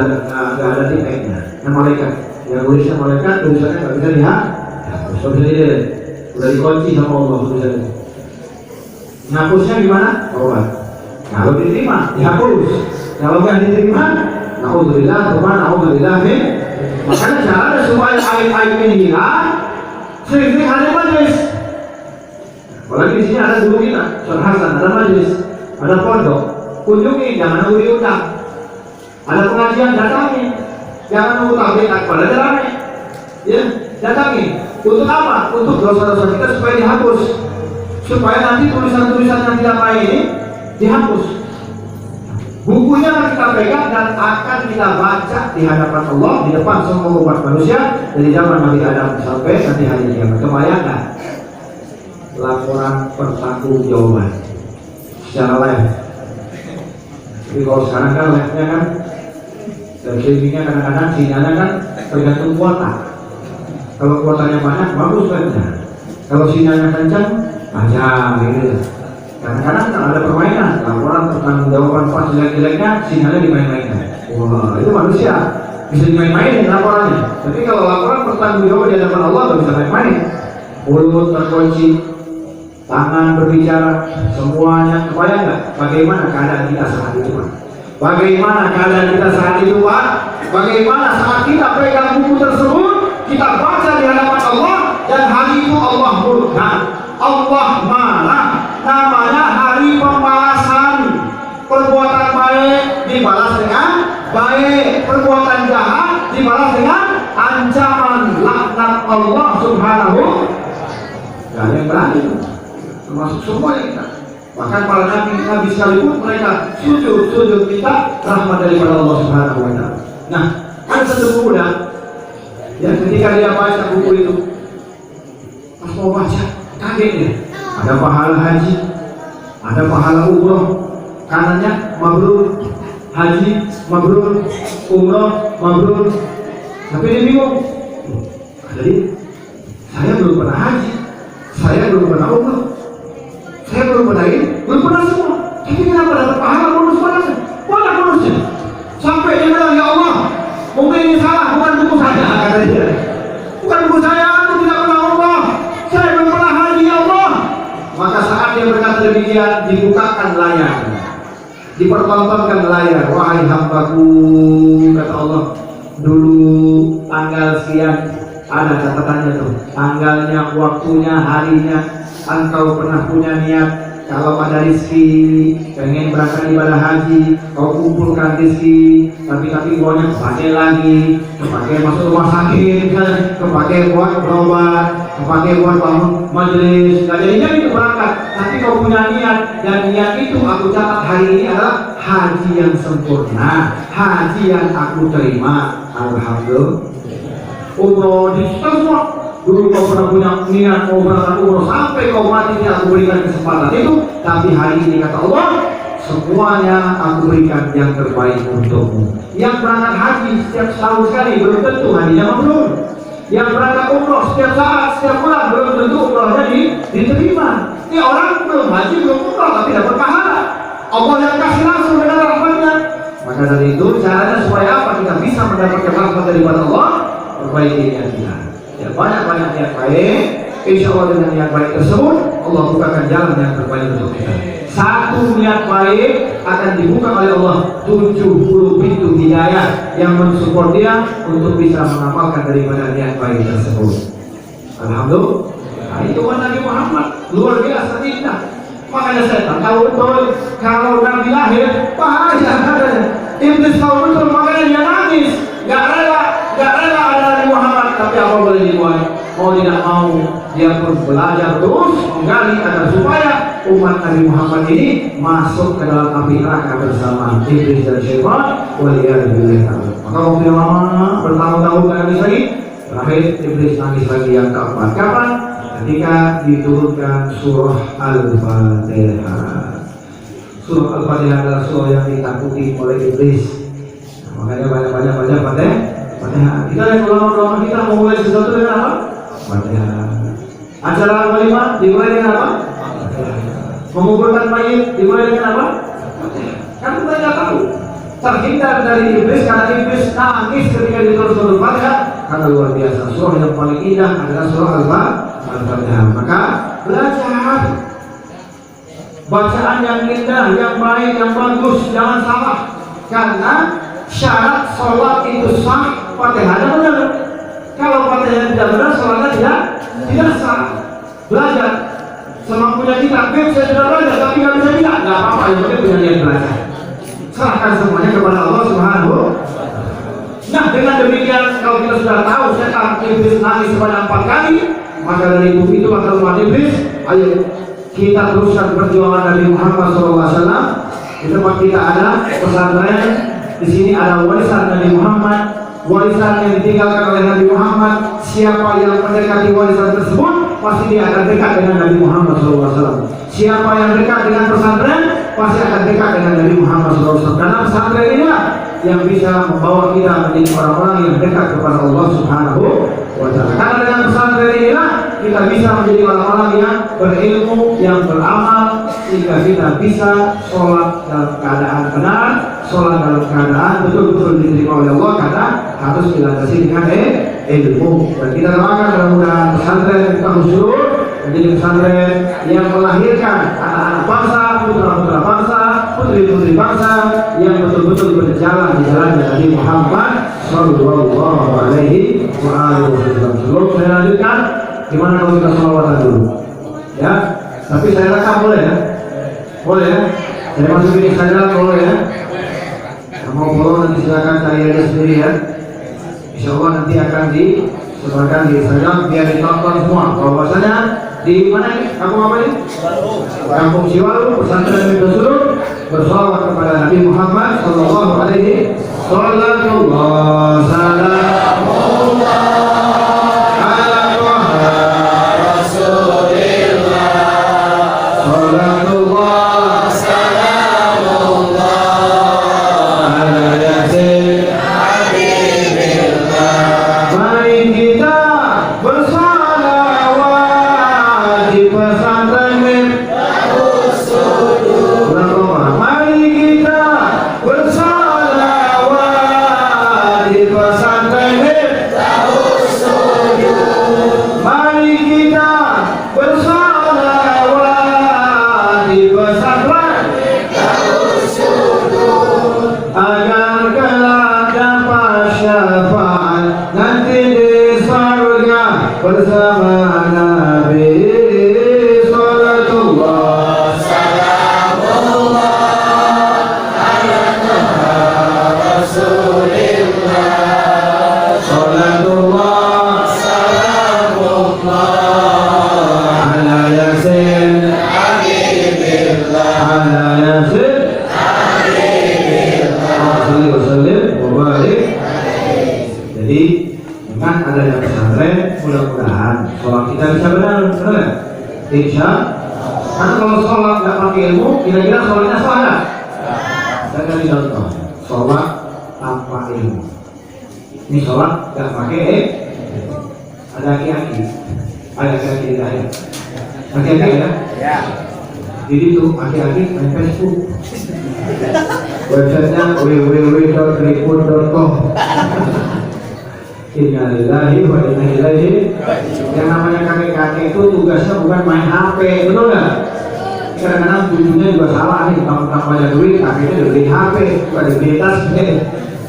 gak ada tipeknya. Yang malaikat, yang tulisnya malaikat, tulisannya gak bisa dihapus. Gak bisa dilihat. Udah dikunci sama Allah tulisannya. Ngapusnya gimana? Taubat. Kalau diterima, dihapus. Kalau nggak diterima, naudzubillah, naudzubillah. Makanya cara supaya aib-aib ini hilang, sering-sering ada majelis. Apalagi di sini ada guru kita, Ustaz Hasan, ada majelis, ada pondok. Kunjungi, jangan nunggu diundang. Ada pengajian, datangi. Jangan nunggu tabligh akbar, ada ramai. Ya, datangi. Untuk apa? Untuk dosa-dosa kita supaya dihapus. Supaya nanti tulisan-tulisan yang tidak baik ini dihapus. Bukunya akan kita pegang dan akan kita baca di hadapan Allah, di depan semua umat manusia dari zaman Nabi Adam sampai nanti hari kiamat. Kebayangkan laporan pertanggungjawaban secara live. Jadi kalau sekarang kan live-nya kan dan streamingnya kadang-kadang sinyalnya kan tergantung kuota. Kalau kuotanya banyak, bagus live-nya. Kalau sinyalnya kencang, panjang gitu. Kadang-kadang kan ada permainan, laporan pertanggungjawaban pas jelek-jeleknya, sinyalnya dimain-mainkan. Wah, itu manusia bisa dimain-mainin laporannya. Tapi kalau laporan pertanggungjawaban di hadapan Allah nggak bisa main-main. Mulut terkunci, tangan berbicara, semuanya. Kebayang nggak bagaimana keadaan kita saat itu, Pak? Bagaimana keadaan kita saat itu, Pak? Bagaimana saat kita pegang buku tersebut, kita baca di hadapan Allah, dan hari itu Allah murka, Allah marah. Namanya hari pembalasan. Perbuatan baik dibalas dengan baik, perbuatan jahat dibalas dengan ancaman laknat Allah Subhanahu. Dan yang berani termasuk semuanya kita. Bahkan para nabi sekalipun mereka sujud minta rahmat daripada Allah Subhanahu wa taala. Nah, ada satu pemuda yang ketika dia baca buku itu, pas mau baca kaget dia. Ada pahala haji, ada pahala umroh, kanannya mabrur, haji mabrur, umroh mabrur. Tapi dia bingung. Jadi saya belum pernah haji, saya belum pernah umroh, saya belum pernah ini, belum pernah semua. Tapi kenapa dapat pahala bonus bonusnya? Mana bonusnya? Sampai dia bilang, ya Allah, mungkin ini salah, bukan buku saya, kata dia. Bukan buku saya, aku tidak pernah umroh, saya belum pernah haji, ya Allah. Maka saat dia berkata demikian, dibukakan layar, dipertontonkan layar. Wahai hambaku, kata Allah, dulu tanggal sekian, ada catatannya tuh, tanggalnya, waktunya, harinya. Engkau pernah punya niat kalau ada rezeki pengen berangkat ibadah haji, kau kumpulkan rezeki, tapi uangnya kepakai lagi, kepakai masuk rumah sakit, kepakai buat berobat, kepakai buat bangun majelis. Gak jadinya itu berangkat, tapi kau punya niat, dan niat itu aku catat hari ini adalah haji yang sempurna, haji yang aku terima. Alhamdulillah. Umroh di semua. Dulu kau pernah punya niat mau berangkat umroh, sampai kau mati tidak aku berikan kesempatan itu, tapi hari ini kata Allah, semuanya aku berikan yang terbaik untukmu. Yang berangkat haji setiap tahun sekali belum tentu hajinya mabrur. Yang berangkat umroh setiap saat, setiap bulan belum tentu umrohnya diterima. Ini orang belum haji, belum umroh, tapi dapat pahala. Allah yang kasih langsung dengan rahmatnya. Maka dari itu caranya supaya apa kita bisa mendapatkan rahmat daripada Allah, perbaiki niat kita. Ya, banyak-banyak niat baik, insya Allah dengan niat baik tersebut Allah bukakan jalan yang terbaik untuk kita. Satu niat baik akan dibuka oleh Allah 70 pintu hidayah yang mensupport dia untuk bisa mengamalkan daripada niat baik tersebut. Alhamdulillah. Nah, itu Nabi Muhammad luar biasa indah. Makanya setan tahu betul kalau Nabi lahir bahaya katanya. Iblis tahu betul, makanya dia nangis. Gak rela ada Nabi Muhammad, tapi apa boleh dibuat? Mau tidak mau dia pun belajar terus menggali agar supaya umat Nabi Muhammad ini masuk ke dalam api neraka bersama iblis dan syaitan. Waliyadzubillah. Maka waktu yang lama bertahun-tahun nangis lagi, terakhir iblis nangis lagi yang keempat. Kapan? Ketika diturunkan surah Al-Fatihah. Surah Al-Fatihah adalah surah yang ditakuti oleh iblis. Makanya banyak-banyak baca Fatihah. Kita lihat ulama-ulama kita mau mulai sesuatu dengan apa? Fatihah. Acara walimah dimulai dengan apa? Fatihah. Menguburkan mayit dimulai dengan apa? Fatihah. Kan kita tidak tahu. Terhindar dari iblis karena iblis nangis ketika ditulis surah Fatihah. Karena luar biasa. Surah yang paling indah adalah surah Al-Fatihah. Maka belajar bacaan yang indah, yang baik, yang bagus, jangan salah. Karena syarat sholat itu sah, Fatihahnya benar. Kalau Fatihah tidak benar, sholatnya tidak sah. Belajar semampunya kita. Saya sudah belajar, tapi nggak bisa tidak. Nggak apa-apa, yang penting punya niat belajar. Serahkan semuanya kepada Allah Subhanahu. Nah, dengan demikian kalau kita sudah tahu setan iblis nangis sebanyak 4 kali, maka dari itu maka umat iblis, ayo kita teruskan perjuangan Nabi Muhammad SAW. Di tempat kita ada pesantren. Di sini ada warisan Nabi Muhammad, warisan yang ditinggalkan oleh Nabi Muhammad. Siapa yang mendekati warisan tersebut, pasti dia akan dekat dengan Nabi Muhammad SAW. Siapa yang dekat dengan pesantren, pasti akan dekat dengan Nabi Muhammad SAW. Karena pesantren inilah yang bisa membawa kita menjadi orang-orang yang dekat kepada Allah Subhanahu wa Ta'ala. Karena dengan pesantren inilah kita bisa menjadi orang-orang yang berilmu, yang beramal, sehingga kita bisa sholat dalam keadaan benar, sholat dalam keadaan betul-betul diterima oleh Allah, karena harus dilandasi dengan ilmu. Dan kita doakan mudah-mudahan pesantren kita menjadi pesantren yang melahirkan anak-anak bangsa, putra-putra bangsa putri-putri bangsa yang betul-betul berjalan di jalan Nabi Muhammad Sallallahu Alaihi Wasallam. Sebelum saya lanjutkan, gimana kalau kita sholawatan dulu? Ya, tapi saya rekam boleh ya? Boleh ya? Saya masukin Instagram boleh ya? Mau follow nanti silakan cari aja sendiri ya. Insya Allah nanti akan disebarkan di Instagram biar ditonton semua. Kalau bahasanya di mana ini? Kampung apa ini? Kampung Siwalu, pesantren Ibnu Surur, bersolawat kepada Nabi Muhammad Sallallahu Alaihi bersama Nabi Sallallahu Salamullah ala Rasulillah Salatullah Salamullah ala Yasin Habibillah ala Yasin Habibillah Sallallahu Mubarak. Jadi dengan adanya pesantren mudah-mudahan sholat kita bisa benar, benar? Insya kan kalau sholat nggak pakai ilmu, kira-kira sholatnya salah nggak? Saya kasih contoh, sholat tanpa ilmu. Ini sholat nggak pakai ada aki-aki, ada aki-aki di akhir. Aki-aki ya? Ya. Jadi tuh aki-aki main Facebook. Websitenya www.ripun.com. Innalillahi wa inna ilaihi. Yang namanya kakek-kakek itu tugasnya bukan main HP, betul nggak? Kadang-kadang tujuannya juga salah nih, banyak duit, akhirnya dibeli HP, bukan dibeli tas.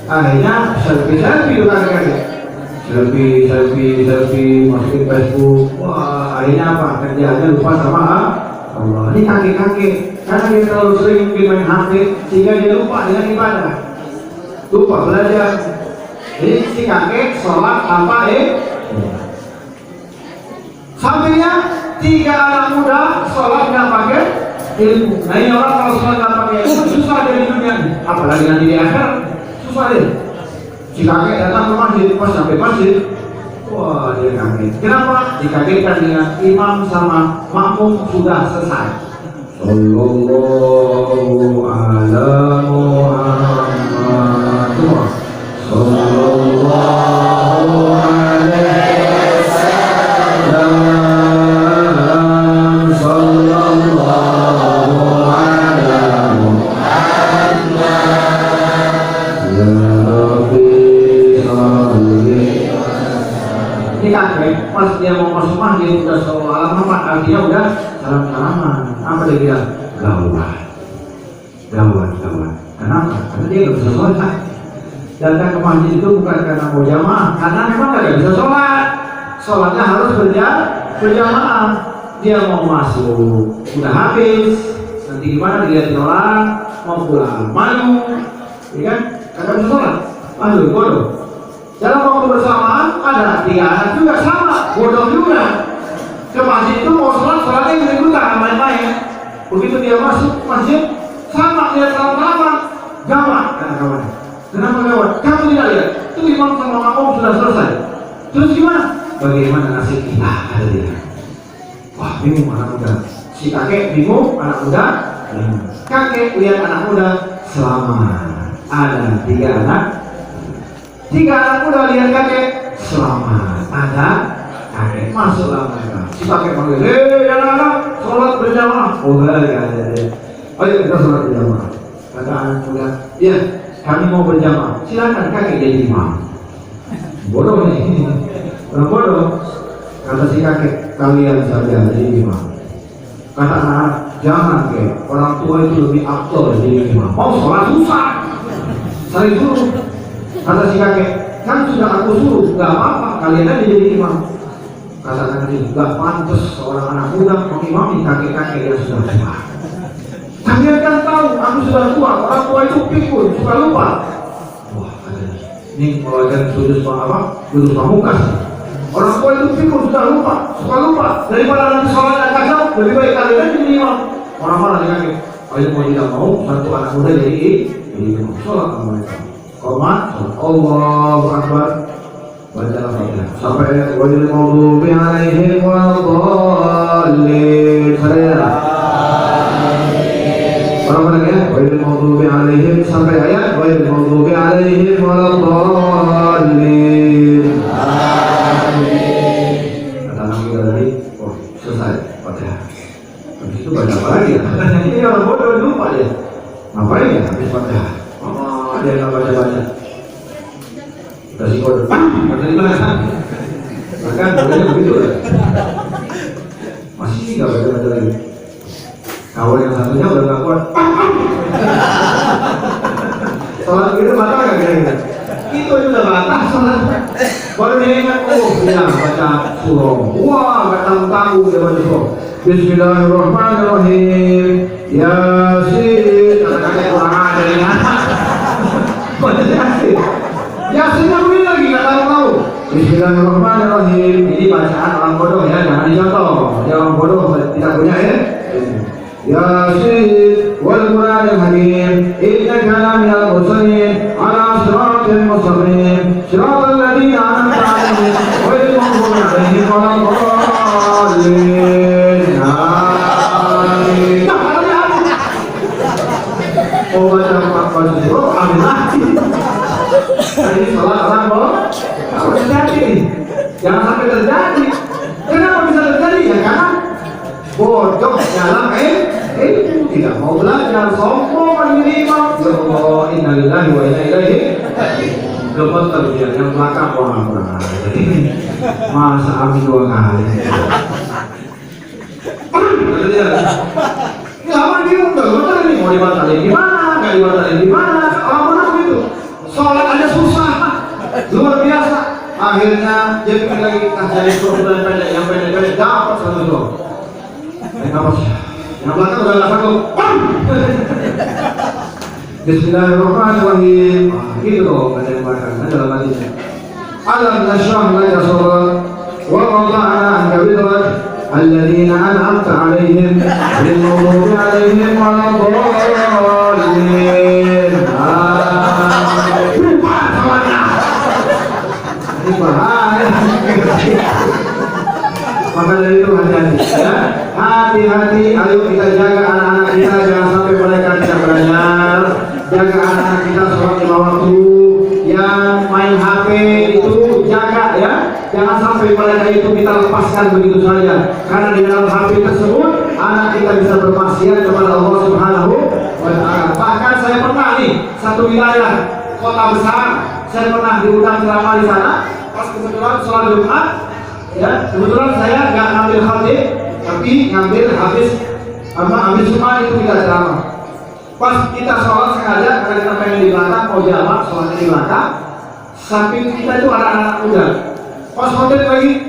Akhirnya selfie tuh kakek-kakek, selfie, masukin Facebook. Wah, akhirnya apa? Kerjaannya lupa sama Allah. Ini kakek-kakek, karena dia terlalu sering main HP, sehingga dia lupa dengan ibadah, lupa belajar. Jadi si kakek sholat tanpa sampingnya 3 anak muda sholat nggak pakai ilmu. Nah ini orang kalau sholat nggak pakai ilmu susah dari dunia, apalagi nanti di akhir susah deh. Si kakek datang ke masjid, pas sampai masjid, wah dia kaget. Kenapa? Dikagetkan dengan imam sama makmum sudah selesai. Sallallahu ala Muhammad. Sallallahu alaihi wasallam. Sallallahu ala Muhammad. Ya Rabbi salli. Ini kakek pas dia mau masuk masjid udah sallallahu alaihi wasallam, artinya udah salam-salaman. Apa dia bilang? Gawat. Kenapa? Karena dia nggak bisa sholat. Datang ke masjid itu bukan karena mau jamaah, karena memang nggak bisa sholat. Sholatnya harus berjamaah. Dia mau masuk, udah habis. Nanti gimana dilihat orang, mau pulang malu, ya kan? Kagak bisa sholat. Aduh, bodoh. Dalam waktu bersamaan ada 3 anak juga sama, bodoh juga. Ke masjid itu mau sholatnya ikut-ikutan main-main. Begitu dia masuk masjid, sama dia salam-salaman, gawat kan kawan. Kenapa gawat? Kamu tidak lihat, itu imam sama makmum sudah selesai. Terus gimana? Bagaimana nasib kita? Ada dia. Wah, bingung anak muda. Si kakek bingung, anak muda. Kakek lihat anak muda, selamat. Ada 3 anak. 3 anak muda lihat kakek, selamat. Ada kakek, masuklah mereka. Si kakek panggil, anak-anak, sholat berjamaah. Oh, ya. Ayo kita sholat berjamaah. Kata anak muda, ya, kami mau berjamaah. Silakan kakek jadi imam. Bodoh nih, orang bodoh. Kata si kakek, kalian saja jadi imam. Kata anak, Jangan orang tua itu lebih afdol jadi imam. Mau sholat susah, saya suruh. Kata si kakek, kan sudah aku suruh, nggak apa-apa, kalian aja jadi imam. Kata kakek, nggak pantas seorang anak muda mengimami kakek-kakek yang sudah tua. Kalian kan tahu, aku sudah tua, orang tua itu pikun, suka lupa. Wah, ini pelajaran sudut apa? Sudut pamukas. Orang tua itu pikun, suka lupa. Daripada nanti sholat kacau, lebih baik kalian jadi imam. Orang mana nih kakek? Kalau mau tidak mau, satu anak muda jadi imam. Sholat kamu itu. Komat, Allahu Akbar. Bacalah Fatihah sampai wajil maghdubi alaihim waladdallin. Orang-orang ya, wajil maghdubi alaihim sampai ayat wajil maghdubi alaihim waladdallin. Kata anak kita tadi, oh selesai Fatihah. Habis itu baca apa lagi ya? Ini orang bodoh lupa dia. Ngapain ya habis Fatihah? Oh dia nggak baca-baca. Kasih kode, dari mana? Bahkan boleh begitu ya. Masih nggak baca-baca lagi. Kawan yang satunya udah nggak kuat. Sholat itu batal nggak kira-kira? Itu sudah batal sholat. Baru dia ingat, oh ya baca surah. Wah nggak tanggung dia baca surah. Bismillahirrahmanirrahim. Yasin. Kata-kata kurang ada yang baca Yasin. Yasinnya begini lagi, nggak tahu. Bismillahirrahmanirrahim. Ini bacaan orang bodoh ya, jangan dicontoh. Dia orang bodoh tidak punya ya. Yasin wal Qur'anil Hakim. Innaka laminal mursalin ala siratin mustaqim. Siratal ladzina an'amta 'alaihim ghairil maghdubi 'alaihim waladdallin. Amin. Oh baca apa surah amin lagi. Ini salah orang boh. Kalau terjadi, jangan sampai terjadi. Kenapa bisa terjadi? Ya karena bodoh dalam tidak mau belajar, sombong menjadi imam. Ya Allah, innalillahi wa inna ilaihi. Gemeter dia yang belakang orang. Masa amin 2 kali. Lama bingung tuh, betul ini mau dibatalin gimana? Nggak dibatalin gimana? Orang begitu. Sholat aja susah, luar biasa. Akhirnya jadi lagi jadi surah pendek, yang pendek dapat 1 surah. Dapat yang belakang udah nggak sanggup. Bismillahirrahmanirrahim. Gitu loh ada yang belakang, dalam hatinya. Alam nashrah laka sadrak wa wada'na anka wizrak الذين أنعمت عليهم غير المغضوب عليهم ولا الضالين. Maka dari itu hati-hati ya. Hati-hati, ayo kita jaga anak-anak kita jangan sampai mereka tidak belajar. Jaga anak-anak kita sholat 5 waktu. Yang main HP itu jaga ya. Jangan sampai mereka itu kita lepaskan begitu saja. Karena di dalam HP tersebut anak kita bisa bermaksiat kepada Allah Subhanahu wa Ta'ala. Bahkan saya pernah nih satu wilayah kota besar, saya pernah diundang ceramah di sana. Pas kebetulan sholat Jumat, ya kebetulan saya nggak ngambil hadis, tapi ngambil habis Jumat itu kita ceramah. Pas kita sholat sengaja karena kita pengen di belakang, mau jamak sholatnya di belakang. Samping kita itu ada anak muda. Pas khotib lagi,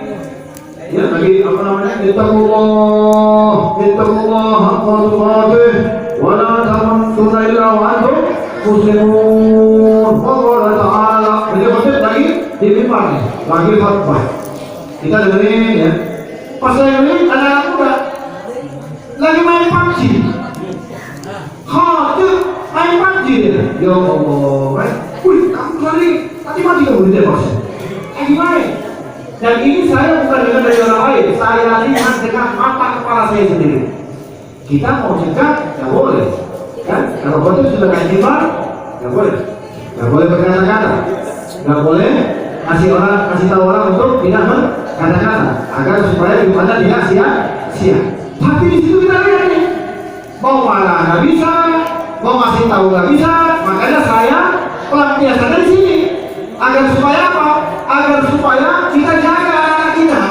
ya lagi apa namanya? Ittaqullah haqqa tuqatih wa la tamutunna illa wa antum muslimun. Qala ta'ala. Jadi khotib lagi di mimbar nih, lagi khutbah. Kita dengerin ya. Pas saya dengerin ada anak muda lagi main PUBG. Khotib main PUBG dia. Ya Allah, wih kamu tadi mati kamu di tembak. Gimana? Dan ini saya bukan dengar dari orang lain, saya lihat dengan mata kepala saya sendiri. Kita mau cegah, nggak boleh, kan? Kalau khotib sudah kasih mimbar, nggak boleh berkata-kata, nggak boleh kasih tahu orang untuk tidak berkata-kata, agar supaya ibadah tidak sia-sia. Tapi di situ kita lihat nih, mau marah nggak bisa, mau kasih tahu nggak bisa, makanya saya pelampiasannya di sini, agar supaya apa? Agar supaya kita jaga anak kita.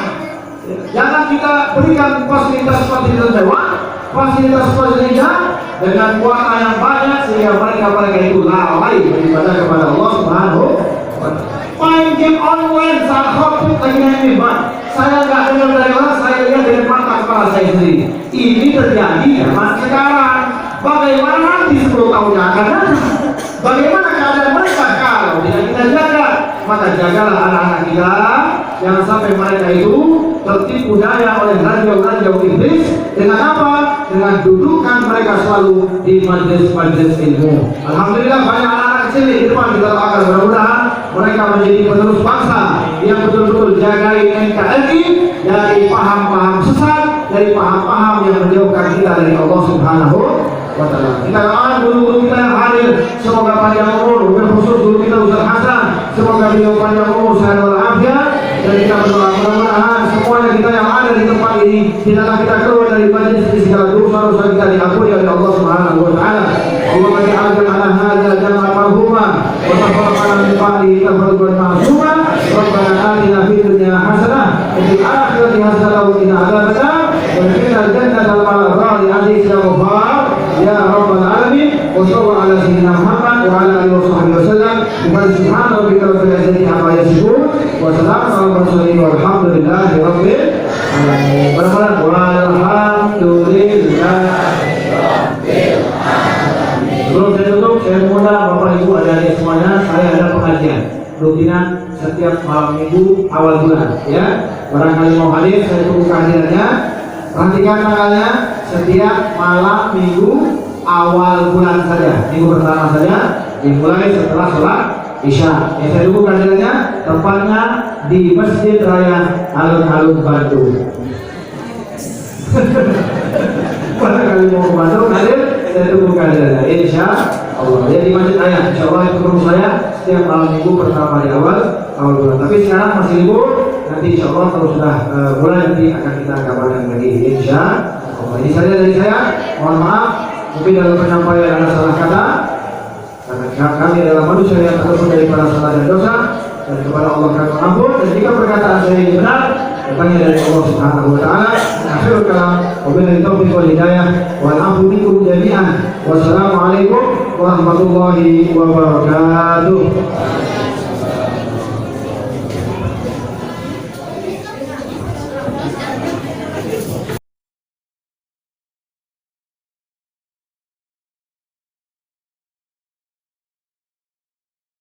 Jangan kita berikan fasilitas mewah, fasilitas dengan kuota yang banyak sehingga mereka itu lalai beribadah kepada Allah Subhanahu wa Ta'ala. Main game online saat COVID lagi hebat. Saya nggak dengar dari orang, saya lihat dengan mata kepala saya sendiri. Ini terjadi zaman sekarang. Bagaimana nanti 10 tahun yang akan datang? Bagaimana keadaan mereka kalau tidak kita jaga? Maka jagalah anak-anak kita, jangan sampai mereka itu tertipu daya oleh raja-raja iblis. Dengan apa? Dengan dudukan mereka selalu di majelis-majelis ilmu. Alhamdulillah banyak anak-anak kecil di depan kita doakan, mudah-mudahan mereka menjadi penerus bangsa yang betul-betul jagai NKRI dari paham-paham sesat, dari paham-paham yang menjauhkan kita dari Allah Subhanahu wa Ta'ala. Kita doakan guru-guru kita yang hadir, semoga panjang umur, khusus guru kita Ustaz Hasan, semoga beliau panjang umur, sehat walafiat. Dan kita berdoa mudah-mudahan semuanya kita yang ada di tempat ini tidaklah kita keluar dari majelis ini segala dosa-dosa kita diampuni oleh Allah Subhanahu wa Ta'ala. Allahumma ja'alna ala hadza jam'a marhuma wa tafarraqna min ba'di tafarruqan ma'suma. Rabbana atina fid dunya hasanah wa fil akhirati hasanah wa qina adzabannar wa qina al-jannata ma'al abrari aziz ya ghaffar ya rabbal alamin. Wa sallallahu ala sayyidina Muhammad wa ala alihi wa sahbihi wasallam. Subhana rabbika rabbil izzati amma yasifun wa salamun ala mursalin walhamdulillahi rabbil alamin. Walhamdulillah. Sebelum saya tutup, saya mengundang Bapak Ibu adik-adik semuanya, saya ada pengajian rutinan setiap malam minggu awal bulan, ya. Barangkali mau hadir, saya tunggu kehadirannya. Perhatikan tanggalnya, setiap malam minggu awal bulan saja, minggu pertama saja, dimulai setelah sholat Isya. Yang saya tunggu kehadirannya, tempatnya di Masjid Raya Alun-Alun Bandung. Barangkali mau ke Bandung hadir, saya tunggu kehadirannya, insya Allah. Ya di Masjid Raya, insya Allah itu ketemu saya setiap malam minggu pertama di awal bulan. Tapi sekarang masih libur, nanti insya Allah kalau sudah mulai nanti akan kita kabarkan lagi, insya Allah. Ini saja dari saya, mohon maaf mungkin dalam penyampaian ada salah kata, karena kami adalah manusia yang terpun dari para salah dan dosa, dan kepada Allah kami mengampun. Dan jika perkataan saya ini benar, datangnya dari Allah Subhanahu wa Ta'ala. Akhirul kalam, wabillahi taufiq wal hidayah, wal afu minkum jami'an. Wassalamualaikum warahmatullahi wabarakatuh.